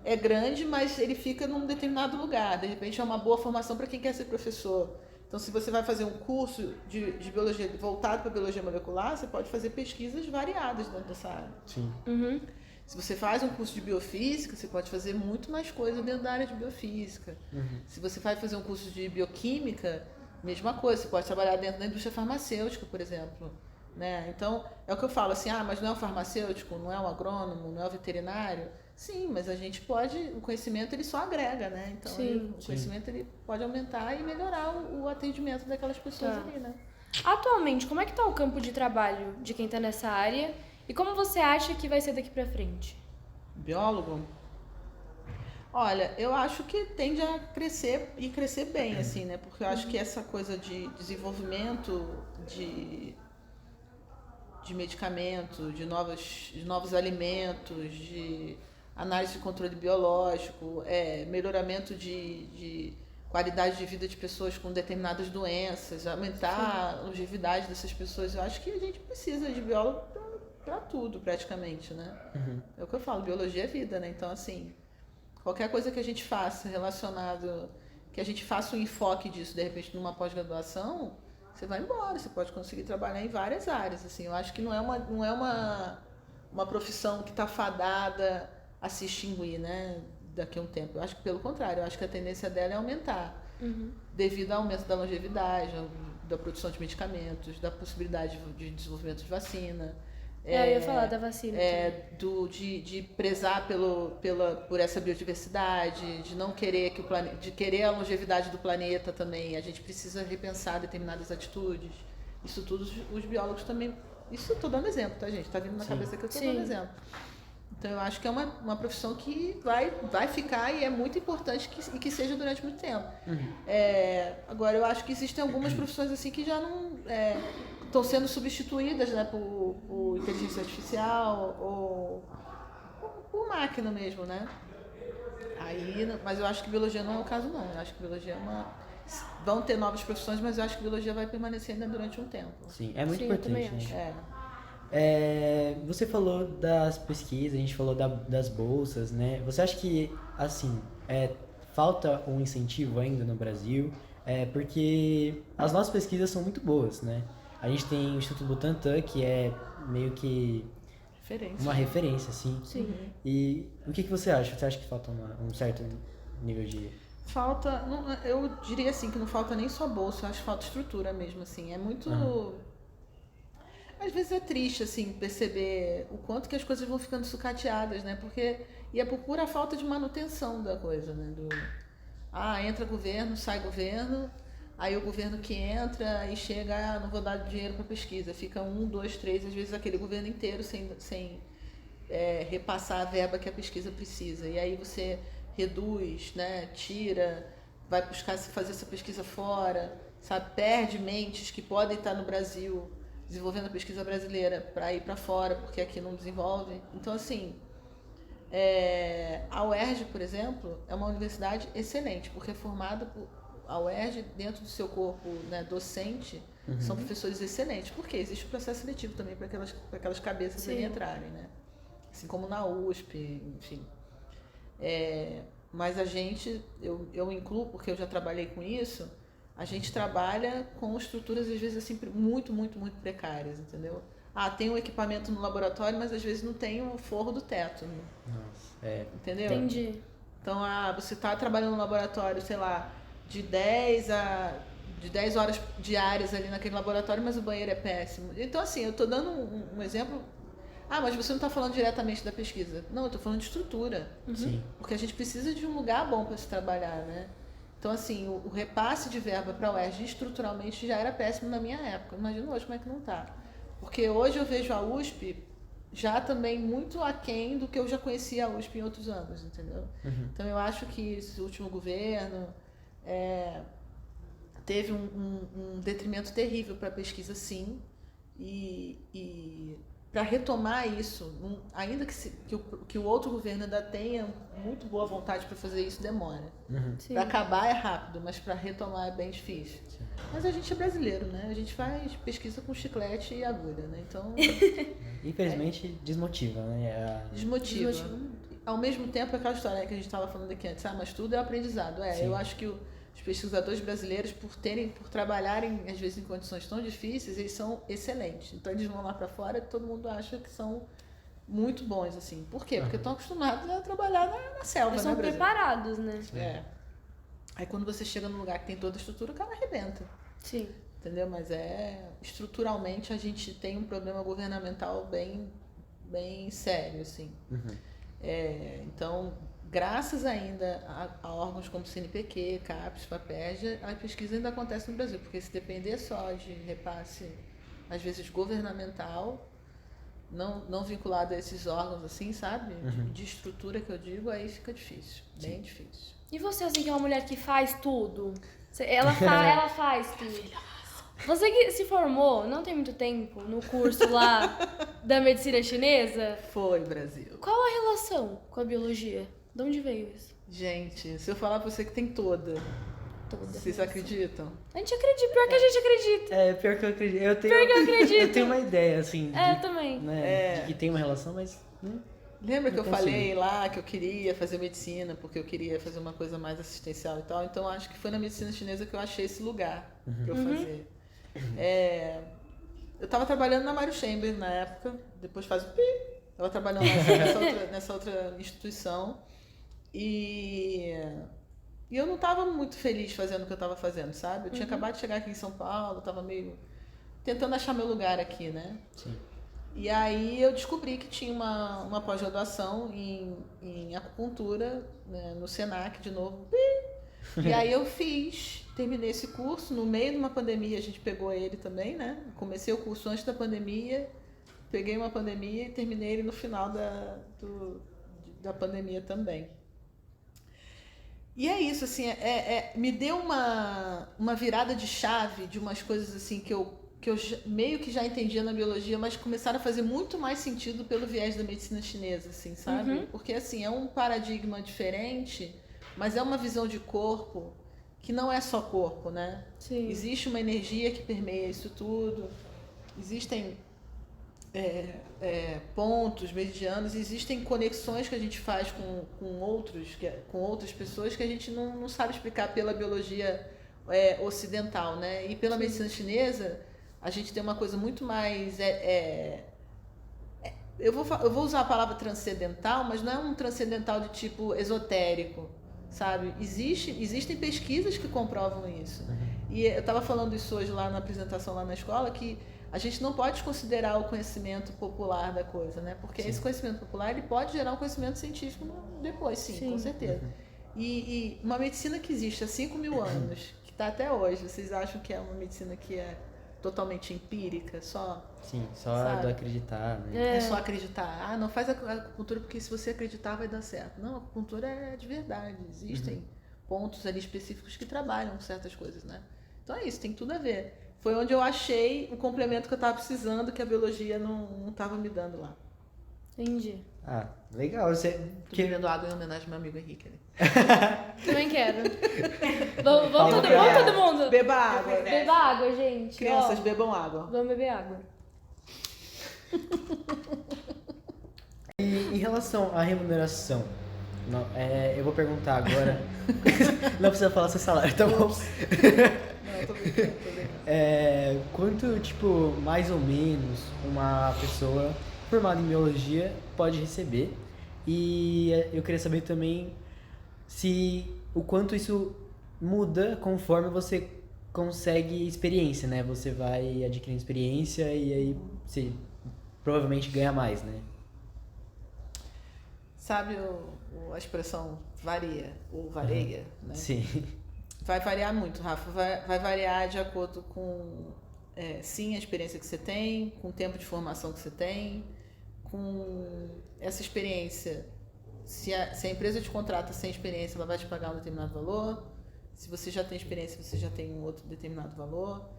Speaker 3: é grande, mas ele fica num determinado lugar. De repente é uma boa formação para quem quer ser professor. Então, se você vai fazer um curso de biologia voltado para biologia molecular, você pode fazer pesquisas variadas dentro dessa área.
Speaker 1: Sim.
Speaker 3: Se você faz um curso de biofísica, você pode fazer muito mais coisa dentro da área de biofísica. Se você vai fazer um curso de bioquímica, mesma coisa, você pode trabalhar dentro da indústria farmacêutica, por exemplo. Né? Então, é o que eu falo assim, mas não é um farmacêutico, não é um agrônomo, não é um veterinário? Sim, mas a gente pode, o conhecimento ele só agrega, né? Então, o conhecimento ele pode aumentar e melhorar o atendimento daquelas pessoas ali, né?
Speaker 2: Atualmente, como é que está o campo de trabalho de quem está nessa área e como você acha que vai ser daqui para frente?
Speaker 3: Biólogo? Olha, eu acho que tende a crescer e crescer bem, assim, né? Porque eu acho que essa coisa de desenvolvimento de medicamento, de novos alimentos, de análise de controle biológico, melhoramento de qualidade de vida de pessoas com determinadas doenças, aumentar a longevidade dessas pessoas. Eu acho que a gente precisa de biólogo para tudo, praticamente, né? É o que eu falo, biologia é vida, né? Então, assim, qualquer coisa que a gente faça relacionado, que a gente faça um enfoque disso, de repente, numa pós-graduação, você vai embora, você pode conseguir trabalhar em várias áreas. Assim, eu acho que não é uma profissão que está fadada a se extinguir, né, daqui a um tempo. Eu acho que, pelo contrário, eu acho que a tendência dela é aumentar, devido ao aumento da longevidade, da produção de medicamentos, da possibilidade de desenvolvimento de vacina.
Speaker 2: Eu ia falar da vacina.
Speaker 3: De prezar por essa biodiversidade, de não querer de querer a longevidade do planeta também. A gente precisa repensar determinadas atitudes. Isso tudo os biólogos também. Isso eu estou dando exemplo, tá, gente? Está vindo na cabeça que eu estou dando exemplo. Então eu acho que é uma profissão que vai ficar e é muito importante que seja durante muito tempo. Agora eu acho que existem algumas profissões assim que já não estão sendo substituídas, né, por inteligência artificial ou por máquina mesmo, né? Mas eu acho que biologia não é o caso, não. Eu acho que biologia vão ter novas profissões, mas eu acho que biologia vai permanecer ainda durante um tempo.
Speaker 1: Sim, é muito
Speaker 2: Sim, eu também
Speaker 1: importante, né?
Speaker 3: É.
Speaker 1: Você falou das pesquisas, a gente falou das bolsas, né? Você acha que, assim, falta um incentivo ainda no Brasil? Porque as nossas pesquisas são muito boas, né? A gente tem o Instituto Butantan, que é meio que
Speaker 3: Referência.
Speaker 1: uma referência, assim.
Speaker 2: Sim.
Speaker 1: E o que você acha? Você acha que falta um certo nível de...
Speaker 3: Falta, eu diria assim que não falta nem só bolsa, eu acho que falta estrutura mesmo, assim. É muito... Às vezes é triste, assim, perceber o quanto que as coisas vão ficando sucateadas, né? E é por pura falta de manutenção da coisa, né? Entra governo, sai governo, aí o governo que entra e chega, não vou dar dinheiro para pesquisa. Fica 1, 2, 3, às vezes aquele governo inteiro sem repassar a verba que a pesquisa precisa. E aí você reduz, né? Tira, vai buscar fazer essa pesquisa fora, sabe? Perde mentes que podem estar no Brasil desenvolvendo a pesquisa brasileira para ir para fora, porque aqui não desenvolve. Então, assim, a UERJ, por exemplo, é uma universidade excelente, porque é formada por... A UERJ, dentro do seu corpo, né, docente, são professores excelentes, porque existe o processo seletivo também para aquelas cabeças ali entrarem, né? Assim como na USP, enfim. Mas a gente, eu incluo, porque eu já trabalhei com isso, a gente trabalha com estruturas, às vezes, assim, muito, muito, muito precárias, entendeu? Tem um equipamento no laboratório, mas às vezes não tem o forro do teto. Né?
Speaker 1: Nossa,
Speaker 3: entendeu?
Speaker 2: Entendi.
Speaker 3: Então, você está trabalhando no laboratório, sei lá, de 10 horas diárias ali naquele laboratório, mas o banheiro é péssimo. Então, assim, eu estou dando um exemplo. Mas você não está falando diretamente da pesquisa. Não, eu estou falando de estrutura.
Speaker 1: Sim.
Speaker 3: Porque a gente precisa de um lugar bom para se trabalhar, né? Então, assim, o repasse de verba para a UERJ estruturalmente já era péssimo na minha época. Imagina hoje como é que não está. Porque hoje eu vejo a USP já também muito aquém do que eu já conhecia a USP em outros anos, entendeu? Então, eu acho que esse último governo teve um detrimento terrível para a pesquisa, sim. E para retomar isso, ainda que o outro governo ainda tenha muito boa vontade para fazer isso, demora. Para acabar é rápido, mas para retomar é bem difícil. Sim. Mas a gente é brasileiro, né? A gente faz pesquisa com chiclete e agulha, né? Então...
Speaker 1: Infelizmente, desmotiva, né?
Speaker 3: Desmotiva. Ao mesmo tempo, aquela história que a gente estava falando aqui antes, mas tudo é aprendizado. Eu acho que os pesquisadores brasileiros, por trabalharem, às vezes, em condições tão difíceis, eles são excelentes. Então, eles vão lá para fora e todo mundo acha que são muito bons, assim. Por quê? Porque estão acostumados a trabalhar na selva,
Speaker 2: eles
Speaker 3: né,
Speaker 2: são
Speaker 3: Brasil?
Speaker 2: preparados, né?
Speaker 3: Aí, quando você chega num lugar que tem toda a estrutura, o cara arrebenta.
Speaker 2: Sim.
Speaker 3: Entendeu? Mas estruturalmente, a gente tem um problema governamental bem, bem sério, assim. Então... Graças ainda a órgãos como CNPq, CAPES, FAPERJ, a pesquisa ainda acontece no Brasil, porque se depender só de repasse, às vezes governamental, não vinculado a esses órgãos, assim, sabe? De estrutura que eu digo, aí fica difícil, bem difícil.
Speaker 2: E você, assim, que é uma mulher que faz tudo? Ela faz tudo. Você que se formou, não tem muito tempo, no curso lá da medicina chinesa?
Speaker 3: Foi, Brasil.
Speaker 2: Qual a relação com a biologia? De onde veio isso?
Speaker 3: Gente, se eu falar pra você que tem toda. Vocês acreditam?
Speaker 2: A gente acredita, pior que a gente acredita.
Speaker 1: Pior que eu acredito.
Speaker 2: Pior que eu acredito.
Speaker 1: Eu tenho uma ideia, assim.
Speaker 2: Também.
Speaker 1: Né, de que tem uma relação, mas...
Speaker 3: Lembra que eu
Speaker 1: consigo.
Speaker 3: falei lá que eu queria fazer medicina, porque eu queria fazer uma coisa mais assistencial e tal? Então, acho que foi na medicina chinesa que eu achei esse lugar pra eu fazer. Eu estava trabalhando na Mário Chamber na época, depois faz o pi. Estava trabalhando nessa outra instituição. E eu não estava muito feliz fazendo o que eu estava fazendo, sabe? Eu tinha acabado de chegar aqui em São Paulo, estava meio tentando achar meu lugar aqui, né?
Speaker 1: Sim.
Speaker 3: E aí eu descobri que tinha uma pós-graduação em acupuntura, né, no Senac, de novo. E aí eu terminei esse curso, no meio de uma pandemia, a gente pegou ele também, né? Comecei o curso antes da pandemia, peguei uma pandemia e terminei ele no final da pandemia também. E é isso, assim, me deu uma virada de chave de umas coisas assim que eu meio que já entendia na biologia, mas começaram a fazer muito mais sentido pelo viés da medicina chinesa, assim, sabe? Porque, assim, é um paradigma diferente, mas é uma visão de corpo que não é só corpo, né?
Speaker 2: Sim.
Speaker 3: Existe uma energia que permeia isso tudo, existem pontos, meridianos, existem conexões que a gente faz com outras pessoas que a gente não sabe explicar pela biologia ocidental, né? E pela medicina chinesa, a gente tem uma coisa muito mais... eu vou usar a palavra transcendental, mas não é um transcendental de tipo esotérico, sabe? Existem pesquisas que comprovam isso. E eu estava falando isso hoje lá na apresentação lá na escola, que a gente não pode considerar o conhecimento popular da coisa, né? Porque esse conhecimento popular ele pode gerar um conhecimento científico depois, sim. Com certeza. E uma medicina que existe há 5.000 anos, que está até hoje, vocês acham que é uma medicina que é totalmente empírica, só...
Speaker 1: Sim, só
Speaker 3: sabe?
Speaker 1: do acreditar, né?
Speaker 3: É só acreditar. Não faz a acupuntura porque se você acreditar vai dar certo. Não, a acupuntura é de verdade. Existem pontos ali específicos que trabalham com certas coisas, né? Então é isso, tem tudo a ver. Foi onde eu achei o complemento que eu estava precisando, que a biologia não estava me dando lá.
Speaker 2: Entendi.
Speaker 1: Ah, legal. Você...
Speaker 3: Tô bebendo água em homenagem ao meu amigo Henrique. Né?
Speaker 2: Também quero. Vamos todo mundo.
Speaker 3: Beba água.
Speaker 2: Beba água, gente.
Speaker 3: Crianças, bebam água.
Speaker 2: Vamos beber água.
Speaker 1: E em relação à remuneração, eu vou perguntar agora. Não precisa falar seu salário, tá bom?
Speaker 3: Não, tô brincando.
Speaker 1: Quanto, tipo, mais ou menos uma pessoa formada em biologia pode receber? E eu queria saber também o quanto isso muda conforme você consegue experiência, né? Você vai adquirindo experiência e aí você provavelmente ganha mais, né?
Speaker 3: Sabe a expressão varia ou vareia, né?
Speaker 1: Sim.
Speaker 3: Vai variar muito, Rafa. Vai variar de acordo com, sim, a experiência que você tem, com o tempo de formação que você tem, com essa experiência. Se a empresa te contrata sem experiência, ela vai te pagar um determinado valor. Se você já tem experiência, você já tem um outro determinado valor.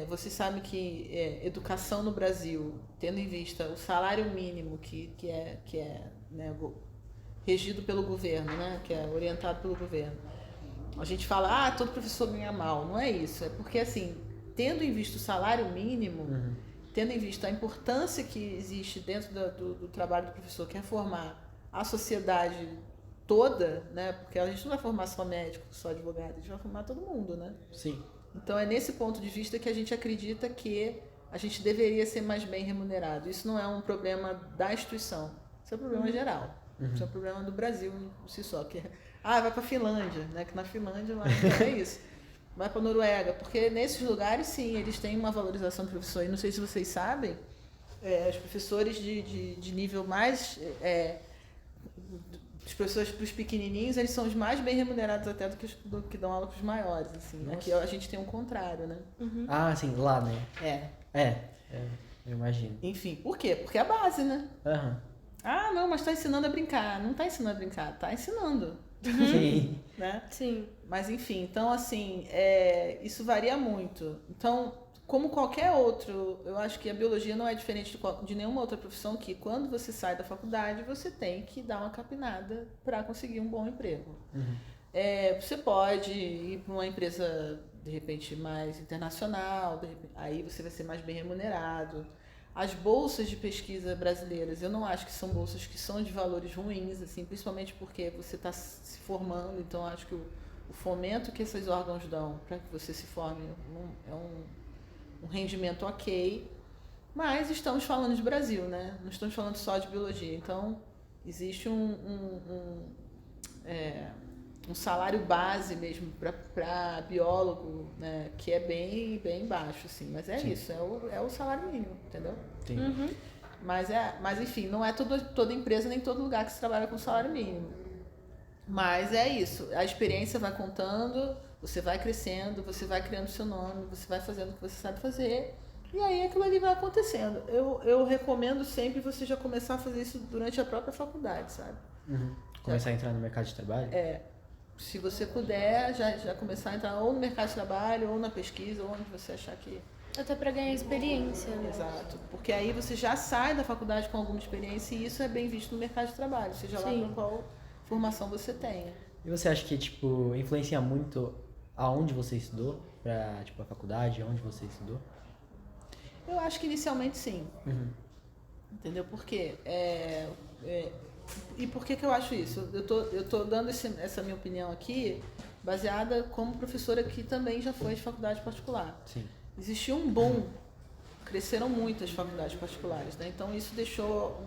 Speaker 3: Você sabe que educação no Brasil, tendo em vista o salário mínimo que é né, regido pelo governo, né, que é orientado pelo governo, a gente fala, todo professor ganha mal. Não é isso. É porque, assim, tendo em vista o salário mínimo, tendo em vista a importância que existe dentro do trabalho do professor, que é formar a sociedade toda, né? Porque a gente não vai formar só médico, só advogado, a gente vai formar todo mundo, né?
Speaker 1: Sim.
Speaker 3: Então é nesse ponto de vista que a gente acredita que a gente deveria ser mais bem remunerado. Isso não é um problema da instituição, isso é um problema geral. Isso é um problema do Brasil em si só. Vai para a Finlândia, né? Que na Finlândia lá é isso. Vai para a Noruega, porque nesses lugares, sim, eles têm uma valorização do professor. E não sei se vocês sabem, os professores de nível mais... os professores para os pequenininhos, eles são os mais bem remunerados até do que dão aula para os maiores, assim. Aqui a gente tem um contrário, né?
Speaker 1: Ah, sim, lá, né? Eu imagino.
Speaker 3: Enfim, por quê? Porque é a base, né?
Speaker 1: Não,
Speaker 3: mas está ensinando a brincar. Não está ensinando a brincar, está ensinando.
Speaker 1: Sim.
Speaker 3: Né?
Speaker 2: Sim.
Speaker 3: Mas enfim, então assim, isso varia muito. Então, como qualquer outro, eu acho que a biologia não é diferente de nenhuma outra profissão, que quando você sai da faculdade, você tem que dar uma capinada para conseguir um bom emprego. Você pode ir para uma empresa, de repente, mais internacional, aí você vai ser mais bem remunerado. As bolsas de pesquisa brasileiras, eu não acho que são bolsas que são de valores ruins, assim, principalmente porque você está se formando, então acho que o fomento que esses órgãos dão para que você se forme é um rendimento ok, mas estamos falando de Brasil, né? Não estamos falando só de biologia, então existe um salário base mesmo para biólogo, né, que é bem baixo, assim, mas Sim. Isso, é o salário mínimo, entendeu?
Speaker 1: Sim.
Speaker 3: Mas enfim, não é toda empresa nem todo lugar que se trabalha com salário mínimo. Mas é isso, a experiência vai contando, você vai crescendo, você vai criando seu nome, você vai fazendo o que você sabe fazer, e aí aquilo ali vai acontecendo. Eu recomendo sempre você já começar a fazer isso durante a própria faculdade, sabe?
Speaker 1: Começar a entrar no mercado de trabalho?
Speaker 3: Se você puder, já começar a entrar ou no mercado de trabalho, ou na pesquisa, ou onde você achar que...
Speaker 2: Até para ganhar experiência, né?
Speaker 3: Exato. Porque aí você já sai da faculdade com alguma experiência e isso é bem visto no mercado de trabalho, seja lá para qual formação você tenha.
Speaker 1: E você acha que, influencia muito aonde você estudou? Pra, tipo, a faculdade, aonde você estudou?
Speaker 3: Eu acho que inicialmente sim.
Speaker 1: Uhum.
Speaker 3: Entendeu? Por quê? E por que eu acho isso? Eu tô dando essa minha opinião aqui baseada como professora que também já foi de faculdade particular.
Speaker 1: Sim.
Speaker 3: Existiu um boom, cresceram muito as faculdades particulares, né? Então isso deixou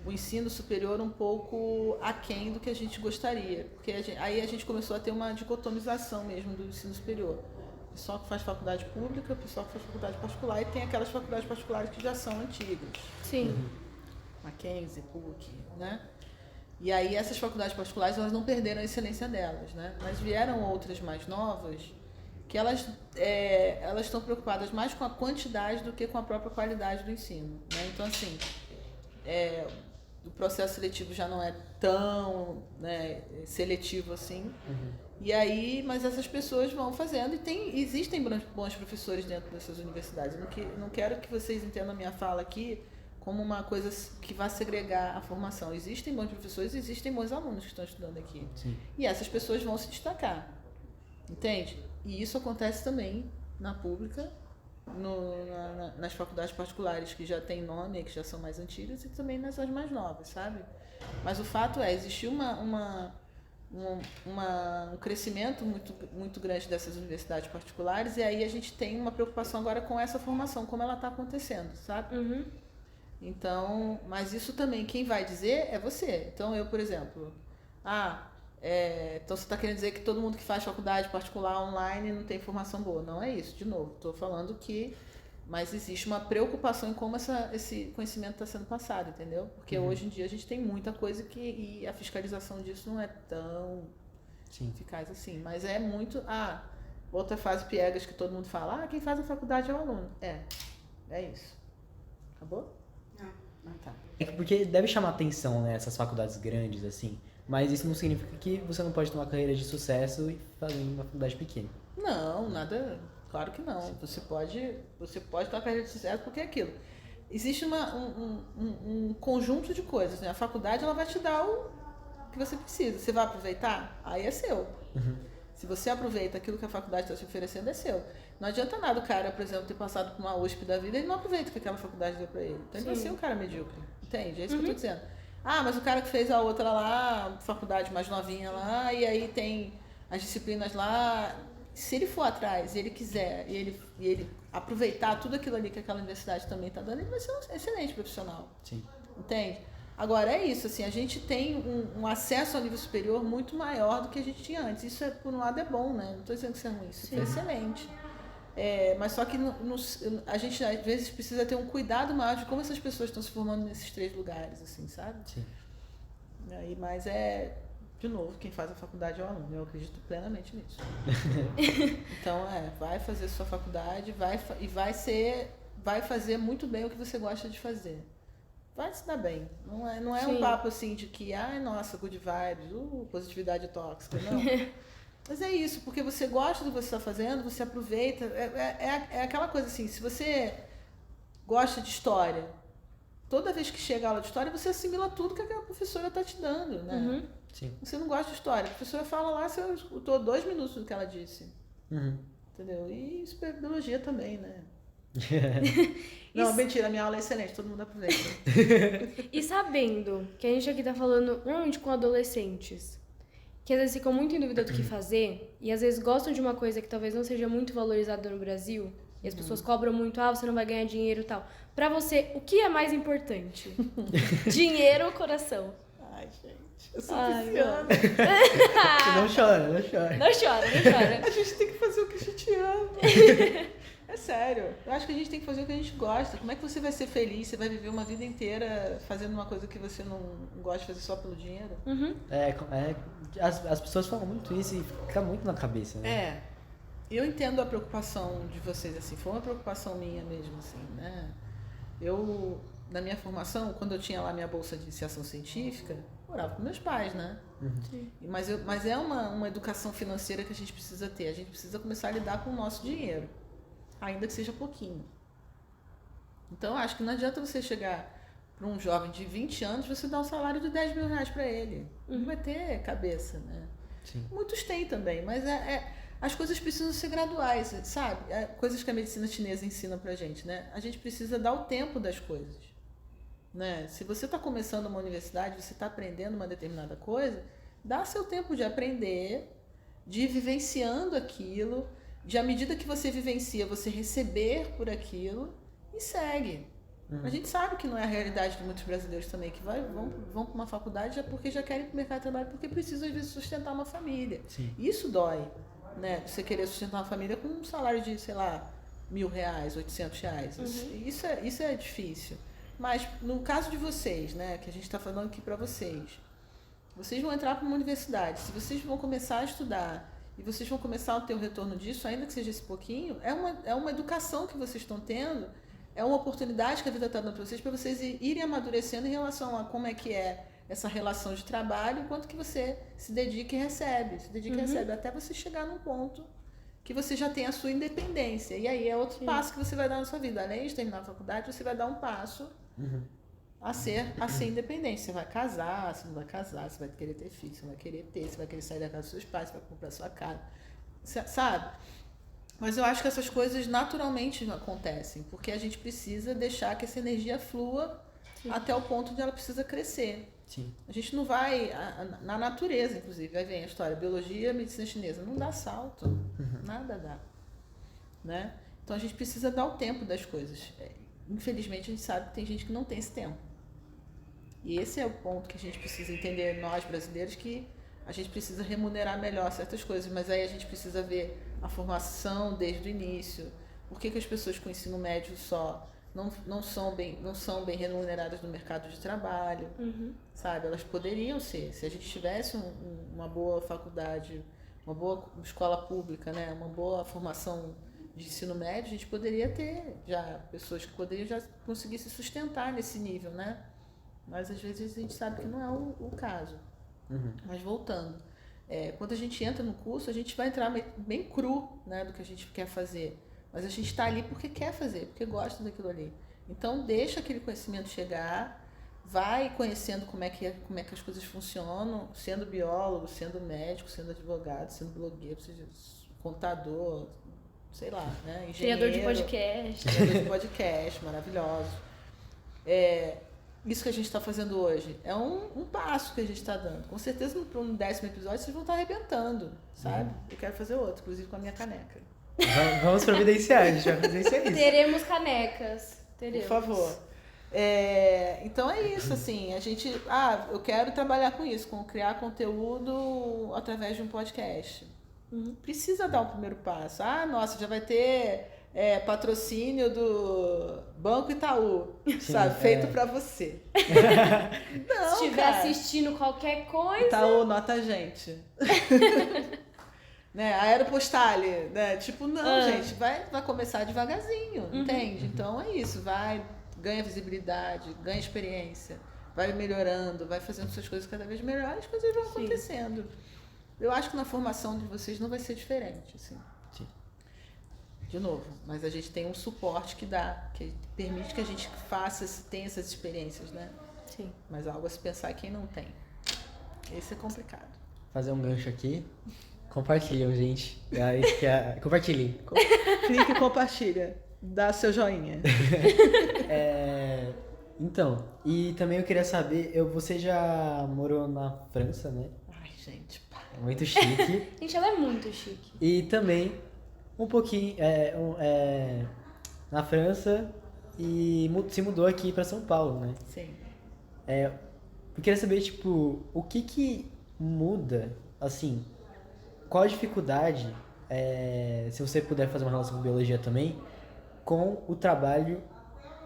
Speaker 3: o ensino superior um pouco aquém do que a gente gostaria, porque aí a gente começou a ter uma dicotomização mesmo do ensino superior. O pessoal que faz faculdade pública, o pessoal que faz faculdade particular, e tem aquelas faculdades particulares que já são antigas.
Speaker 2: Sim.
Speaker 3: Mackenzie, PUC, né? E aí essas faculdades particulares, elas não perderam a excelência delas, né? Mas vieram outras mais novas que elas estão preocupadas mais com a quantidade do que com a própria qualidade do ensino, né? Então, assim, o processo seletivo já não é tão, né, seletivo assim. E aí, mas essas pessoas vão fazendo e existem bons professores dentro dessas universidades. Eu não quero que vocês entendam a minha fala aqui como uma coisa que vai segregar a formação. Existem bons professores, existem bons alunos que estão estudando aqui.
Speaker 1: Sim.
Speaker 3: E essas pessoas vão se destacar, entende? E isso acontece também na pública, nas faculdades particulares que já têm nome, que já são mais antigas, e também nas mais novas, sabe? Mas o fato existiu um crescimento muito, muito grande dessas universidades particulares, e aí a gente tem uma preocupação agora com essa formação, como ela está acontecendo, sabe?
Speaker 2: Uhum.
Speaker 3: Então, mas isso também, quem vai dizer é você. Então, eu, por exemplo, então você está querendo dizer que todo mundo que faz faculdade particular online não tem formação boa. Não é isso, de novo. Estou falando mas existe uma preocupação em como esse conhecimento está sendo passado, entendeu? Porque hoje em dia a gente tem muita coisa e a fiscalização disso não é tão eficaz assim. Mas é muito... outra fase piegas que todo mundo fala, quem faz a faculdade é o aluno. É isso. Acabou?
Speaker 4: Não.
Speaker 3: Tá.
Speaker 1: Porque deve chamar atenção, né, essas faculdades grandes, assim. Mas isso não significa que você não pode ter uma carreira de sucesso e fazer uma faculdade pequena.
Speaker 3: Não, nada... Claro que não. Você pode ter uma carreira de sucesso porque é aquilo. Existe um conjunto de coisas, né? A faculdade, ela vai te dar o que você precisa. Você vai aproveitar? Aí é seu. Se você aproveita aquilo que a faculdade está te oferecendo, é seu. Não adianta nada o cara, por exemplo, ter passado por uma USP da vida e ele não aproveita o que aquela faculdade deu para ele. Então ele vai ser um cara medíocre. Entende? É isso que eu tô dizendo. Mas o cara que fez a outra lá, faculdade mais novinha lá, e aí tem as disciplinas lá... Se ele for atrás e ele quiser, e ele aproveitar tudo aquilo ali que aquela universidade também está dando, ele vai ser um excelente profissional.
Speaker 1: Sim.
Speaker 3: Entende? Agora, é isso, assim, a gente tem um acesso ao nível superior muito maior do que a gente tinha antes. Isso, por um lado, é bom, né? Não estou dizendo que isso é ruim, isso é excelente. Mas só que a gente, às vezes, precisa ter um cuidado maior de como essas pessoas estão se formando nesses 3 lugares, assim, sabe?
Speaker 1: Sim.
Speaker 3: Mas de novo, quem faz a faculdade é o aluno. Eu acredito plenamente nisso. Então, vai fazer sua faculdade vai fazer muito bem o que você gosta de fazer. Vai se dar bem. Não é um papo assim de que, nossa, good vibes, positividade tóxica, não. Mas é isso, porque você gosta do que você está fazendo, você aproveita. É aquela coisa assim, se você gosta de história, toda vez que chega a aula de história, você assimila tudo que aquela professora está te dando, né?
Speaker 1: Sim.
Speaker 3: Você não gosta de história. A professora fala lá, você escutou 2 minutos do que ela disse. Entendeu? E isso é biologia também, né? Não, mentira, a minha aula é excelente, todo mundo aproveita.
Speaker 2: E sabendo que a gente aqui tá falando normalmente com adolescentes, que às vezes ficam muito em dúvida do que fazer, e às vezes gostam de uma coisa que talvez não seja muito valorizada no Brasil, e as pessoas cobram muito, você não vai ganhar dinheiro e tal. Pra você, o que é mais importante? Dinheiro ou coração?
Speaker 3: Ai, gente. Eu sou pisciana.
Speaker 1: Não chora, não chora.
Speaker 2: Não chora, não chora.
Speaker 3: A gente tem que fazer o que a gente ama. É sério. Eu acho que a gente tem que fazer o que a gente gosta. Como é que você vai ser feliz? Você vai viver uma vida inteira fazendo uma coisa que você não gosta de fazer só pelo dinheiro?
Speaker 1: As pessoas falam muito isso e fica muito na cabeça, né?
Speaker 3: Eu entendo a preocupação de vocês, assim. Foi uma preocupação minha mesmo, assim, né? Eu, na minha formação, quando eu tinha lá minha bolsa de iniciação científica, morava com meus pais, né? Mas é uma educação financeira que a gente precisa ter. A gente precisa começar a lidar com o nosso dinheiro, ainda que seja pouquinho. Então, eu acho que não adianta você chegar para um jovem de 20 anos, você dar um salário de 10 mil reais para ele. Não vai ter cabeça, né?
Speaker 1: Sim.
Speaker 3: Muitos têm também, mas as coisas precisam ser graduais, sabe? Coisas que a medicina chinesa ensina pra gente, né? A gente precisa dar o tempo das coisas, né? Se você está começando uma universidade, você está aprendendo uma determinada coisa, dá seu tempo de aprender, de ir vivenciando aquilo, de à medida que você vivencia, você receber por aquilo e segue. A gente sabe que não é a realidade de muitos brasileiros também, que vão para uma faculdade já porque já querem ir para o mercado de trabalho, porque precisam, às vezes, sustentar uma família.
Speaker 1: Sim.
Speaker 3: Isso dói, né? Você querer sustentar uma família com um salário de, sei lá, R$1.000, R$800. Isso é difícil. Mas, no caso de vocês, né, que a gente está falando aqui para vocês vão entrar para uma universidade, se vocês vão começar a estudar e vocês vão começar a ter o retorno disso, ainda que seja esse pouquinho, é uma educação que vocês estão tendo, é uma oportunidade que a vida está dando para vocês irem amadurecendo em relação a como é que é essa relação de trabalho, enquanto que você se dedica e recebe, até você chegar num ponto que você já tem a sua independência. E aí é outro passo que você vai dar na sua vida. Além de terminar a faculdade, você vai dar um passo a ser independente. Você vai casar, você não vai casar, você vai querer ter filho, você vai querer ter, você vai querer sair da casa dos seus pais, você vai comprar sua casa, sabe? Mas eu acho que essas coisas naturalmente acontecem, porque a gente precisa deixar que essa energia flua até o ponto onde ela precisa crescer.
Speaker 1: Sim.
Speaker 3: A gente não vai, na natureza, inclusive, aí vem a história, biologia, medicina chinesa, não dá salto, nada dá, né? Então a gente precisa dar o tempo das coisas. Infelizmente a gente sabe que tem gente que não tem esse tempo. E esse é o ponto que a gente precisa entender, nós brasileiros, que a gente precisa remunerar melhor certas coisas, mas aí a gente precisa ver a formação desde o início. Por que as pessoas com ensino médio só não são bem remuneradas no mercado de trabalho, sabe? Elas poderiam ser. Se a gente tivesse uma boa faculdade, uma boa escola pública, né? Uma boa formação de ensino médio, a gente poderia ter já pessoas que poderiam já conseguir se sustentar nesse nível, né? Mas às vezes a gente sabe que não é o caso. Mas voltando, quando a gente entra no curso, a gente vai entrar bem cru, né, do que a gente quer fazer. Mas a gente está ali porque quer fazer, porque gosta daquilo ali. Então deixa aquele conhecimento chegar, vai conhecendo como é que as coisas funcionam, sendo biólogo, sendo médico, sendo advogado, sendo blogueiro, seja contador, sei lá, né? Engenheiro. Criador de podcast, maravilhoso. Isso que a gente está fazendo hoje é um passo que a gente está dando. Com certeza, no 10º episódio, vocês vão estar arrebentando, sabe? Eu quero fazer outro, inclusive com a minha caneca.
Speaker 1: Vamos providenciar, a gente vai providenciar isso.
Speaker 2: Teremos canecas. Teremos.
Speaker 3: Por favor. Então é isso, assim, a gente... eu quero trabalhar com isso, com criar conteúdo através de um podcast. Precisa dar o primeiro passo. Nossa, já vai ter... patrocínio do Banco Itaú, sabe? Feito pra você. Não,
Speaker 2: se estiver assistindo qualquer coisa...
Speaker 3: Itaú, nota a gente. Né? Aeropostale, né? Tipo, não, gente, vai começar devagarzinho, entende? Então é isso, ganha visibilidade, ganha experiência, vai melhorando, vai fazendo suas coisas cada vez melhor, as coisas vão acontecendo. Eu acho que na formação de vocês não vai ser diferente, assim. De novo, mas a gente tem um suporte que permite que a gente tenha essas experiências, né?
Speaker 2: Sim.
Speaker 3: Mas algo a se pensar quem não tem. Esse é complicado.
Speaker 1: Fazer um gancho aqui. Compartilham, gente. Compartilhem.
Speaker 3: Clique e compartilha. Dá seu joinha.
Speaker 1: Então, e também eu queria saber, você já morou na França, né?
Speaker 3: Ai, gente, pá.
Speaker 1: Muito chique.
Speaker 2: Gente, ela é muito chique.
Speaker 1: E também um pouquinho na França e se mudou aqui para São Paulo, né?
Speaker 3: Sim.
Speaker 1: Eu queria saber, tipo, o que muda, assim, qual a dificuldade, se você puder fazer uma relação com biologia também, com o trabalho,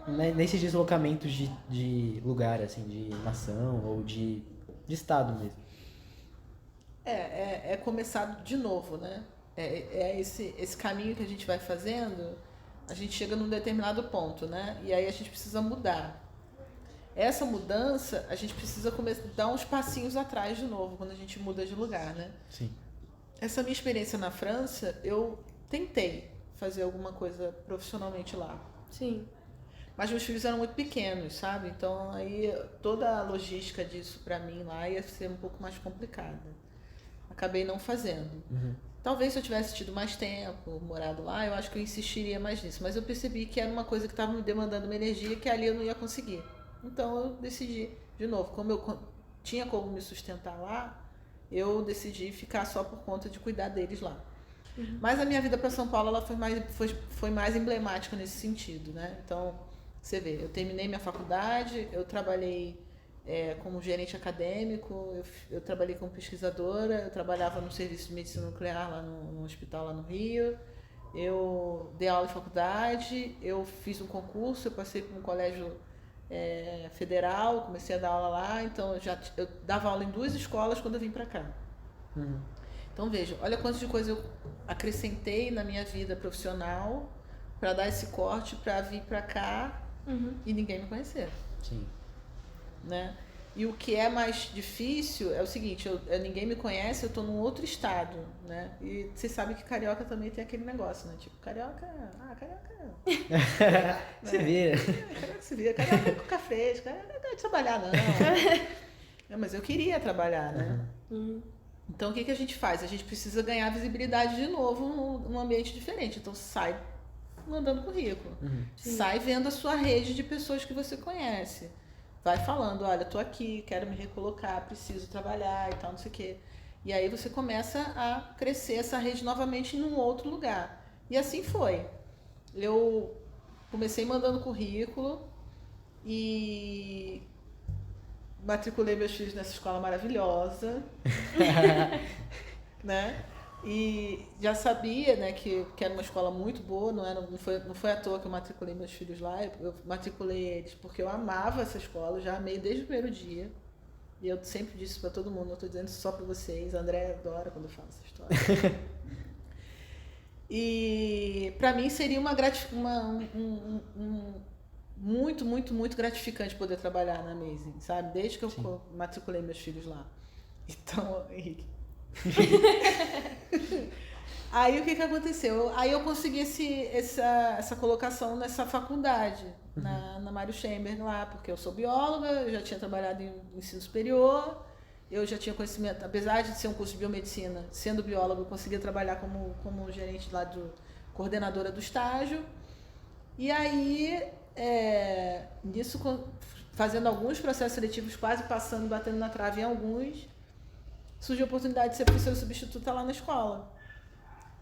Speaker 1: né, nesses deslocamentos de lugar, assim, de nação ou de estado mesmo.
Speaker 3: É começar de novo, né? Esse caminho que a gente vai fazendo, a gente chega num determinado ponto, né? E aí a gente precisa mudar. Essa mudança, a gente precisa dar uns passinhos atrás de novo, quando a gente muda de lugar, né?
Speaker 1: Sim.
Speaker 3: Essa minha experiência na França, eu tentei fazer alguma coisa profissionalmente lá.
Speaker 2: Sim.
Speaker 3: Mas meus filhos eram muito pequenos, sabe? Então aí toda a logística disso pra mim lá ia ser um pouco mais complicada. Acabei não fazendo. Talvez se eu tivesse tido mais tempo, morado lá, eu acho que eu insistiria mais nisso. Mas eu percebi que era uma coisa que estava me demandando uma energia que ali eu não ia conseguir. Então eu decidi, de novo, como eu tinha como me sustentar lá, eu decidi ficar só por conta de cuidar deles lá. Mas a minha vida para São Paulo ela foi mais emblemática nesse sentido, né? Então, você vê, eu terminei minha faculdade, eu trabalhei como gerente acadêmico, eu trabalhei como pesquisadora, eu trabalhava no serviço de medicina nuclear lá no hospital lá no Rio, eu dei aula em faculdade, eu fiz um concurso, eu passei por um colégio federal, comecei a dar aula lá, então eu dava aula em 2 escolas quando eu vim para cá. Então veja, olha quantas de coisas eu acrescentei na minha vida profissional para dar esse corte, para vir para cá e ninguém me conhecer.
Speaker 1: Sim.
Speaker 3: Né? E o que é mais difícil é o seguinte, ninguém me conhece, eu estou num outro estado, né? E vocês sabem que carioca também tem aquele negócio, né? Tipo, carioca.
Speaker 1: Se vira.
Speaker 3: Carioca se vira, carioca é coca fresca, carioca não é de trabalhar, não. Mas eu queria trabalhar, né? Então o que a gente faz? A gente precisa ganhar visibilidade de novo num ambiente diferente. Então sai mandando currículo. Sai vendo a sua rede de pessoas que você conhece. Vai falando, olha, tô aqui, quero me recolocar, preciso trabalhar e tal, não sei o quê. E aí você começa a crescer essa rede novamente em um outro lugar. E assim foi. Eu comecei mandando currículo e matriculei meus filhos nessa escola maravilhosa, né? E já sabia, né, que era uma escola muito boa, não foi à toa que eu matriculei meus filhos lá, eu matriculei eles porque eu amava essa escola, eu já amei desde o primeiro dia. E eu sempre disse para todo mundo, não estou dizendo só para vocês, a André adora quando eu falo essa história. E para mim seria muito, muito, muito gratificante poder trabalhar na Amazing, sabe? Desde que eu matriculei meus filhos lá. Então, Henrique. Aí o que aconteceu? Aí eu consegui essa colocação nessa faculdade, na Mário Chamber lá, porque eu sou bióloga, eu já tinha trabalhado em ensino superior, eu já tinha conhecimento, apesar de ser um curso de biomedicina, sendo bióloga, eu conseguia trabalhar como gerente lá coordenadora do estágio. E aí, nisso, fazendo alguns processos seletivos, quase passando, batendo na trave em alguns, surgiu a oportunidade de ser professora substituta lá na escola.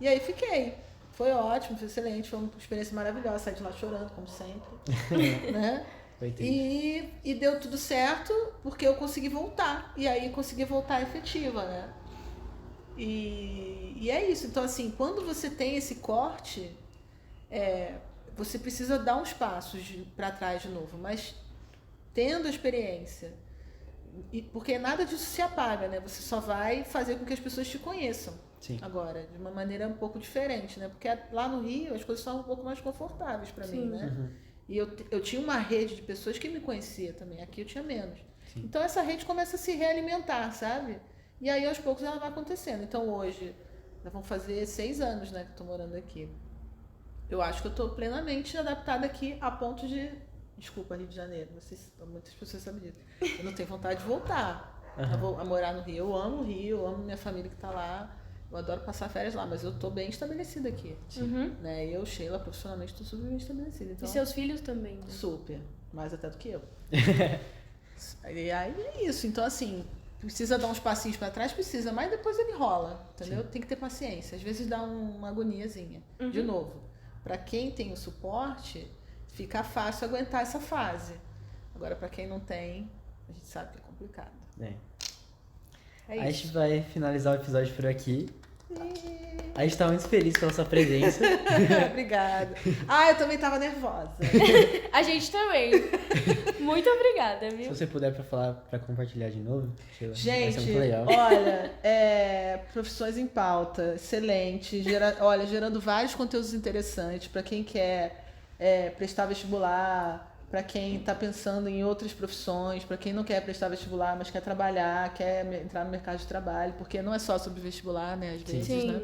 Speaker 3: E aí fiquei. Foi ótimo, foi excelente, foi uma experiência maravilhosa, saí de lá chorando, como sempre. Né? E deu tudo certo, porque eu consegui voltar. E aí consegui voltar efetiva, né? E é isso. Então, assim, quando você tem esse corte, você precisa dar uns passos para trás de novo, mas tendo a experiência. Porque nada disso se apaga, né? Você só vai fazer com que as pessoas te conheçam. Sim. Agora, de uma maneira um pouco diferente, né? Porque lá no Rio as coisas são um pouco mais confortáveis para mim, né? E eu tinha uma rede de pessoas que me conhecia também. Aqui eu tinha menos. Sim. Então essa rede começa a se realimentar, sabe? E aí aos poucos ela vai acontecendo. Então hoje, nós vamos fazer 6 anos, né, que eu tô morando aqui. Eu acho que eu tô plenamente adaptada aqui a ponto de... Desculpa, Rio de Janeiro, muitas pessoas sabem disso. Eu não tenho vontade de voltar a morar no Rio. Eu amo o Rio, eu amo minha família que tá lá. Eu adoro passar férias lá, mas eu tô bem estabelecida aqui. Né? Eu, Sheila, profissionalmente, tô super bem estabelecida. Então,
Speaker 2: e seus filhos também, né?
Speaker 3: Super, mais até do que eu. E aí é isso. Então, assim, precisa dar uns passinhos pra trás? Precisa, mas depois ele rola, entendeu? Sim. Tem que ter paciência. Às vezes dá uma agoniazinha. De novo, pra quem tem o suporte, fica fácil aguentar essa fase. Agora, pra quem não tem, a gente sabe que é complicado.
Speaker 1: A gente vai finalizar o episódio por aqui. A gente tá muito feliz pela sua presença.
Speaker 3: Obrigada. Eu também tava nervosa.
Speaker 2: A gente também. Muito obrigada, viu?
Speaker 1: Se você puder pra compartilhar de novo, Sheila,
Speaker 3: gente,
Speaker 1: vai ser muito legal.
Speaker 3: Olha, profissões em pauta, excelente. Gerando vários conteúdos interessantes para quem quer prestar vestibular, para quem está pensando em outras profissões, para quem não quer prestar vestibular, mas quer trabalhar, quer entrar no mercado de trabalho, porque não é só sobre vestibular, né, às vezes,
Speaker 2: Sim.
Speaker 3: né?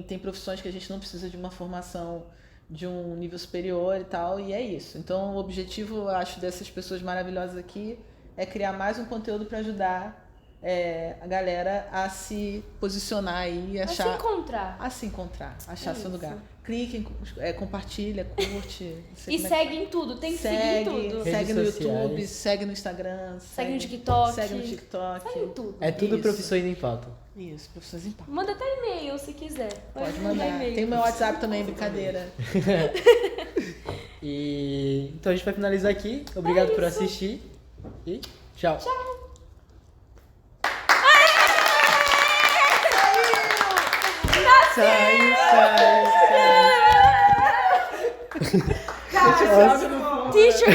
Speaker 3: Tem profissões que a gente não precisa de uma formação de um nível superior e tal, e é isso. Então, o objetivo, eu acho, dessas pessoas maravilhosas aqui é criar mais um conteúdo para ajudar a galera a se posicionar aí e
Speaker 2: Pra se
Speaker 3: achar.
Speaker 2: encontrar.
Speaker 3: A se encontrar, achar seu
Speaker 2: Isso.
Speaker 3: lugar. Clique, compartilha, curte. não sei
Speaker 2: E
Speaker 3: como é que
Speaker 2: segue em tudo, tem que seguir em tudo.
Speaker 3: Segue no
Speaker 1: Redes sociais.
Speaker 3: YouTube, segue no Instagram.
Speaker 2: Segue no TikTok.
Speaker 3: Segue no TikTok.
Speaker 2: Segue em tudo.
Speaker 1: É tudo
Speaker 3: Isso.
Speaker 1: profissões em pauta.
Speaker 3: Isso, professores em pauta.
Speaker 2: Manda até e-mail se quiser.
Speaker 3: Pode mandar.
Speaker 2: e-mail.
Speaker 3: Tem meu WhatsApp também, brincadeira.
Speaker 1: E então a gente vai finalizar aqui. Obrigado por assistir. E tchau. Saiu, saiu, saiu.
Speaker 2: Teacher!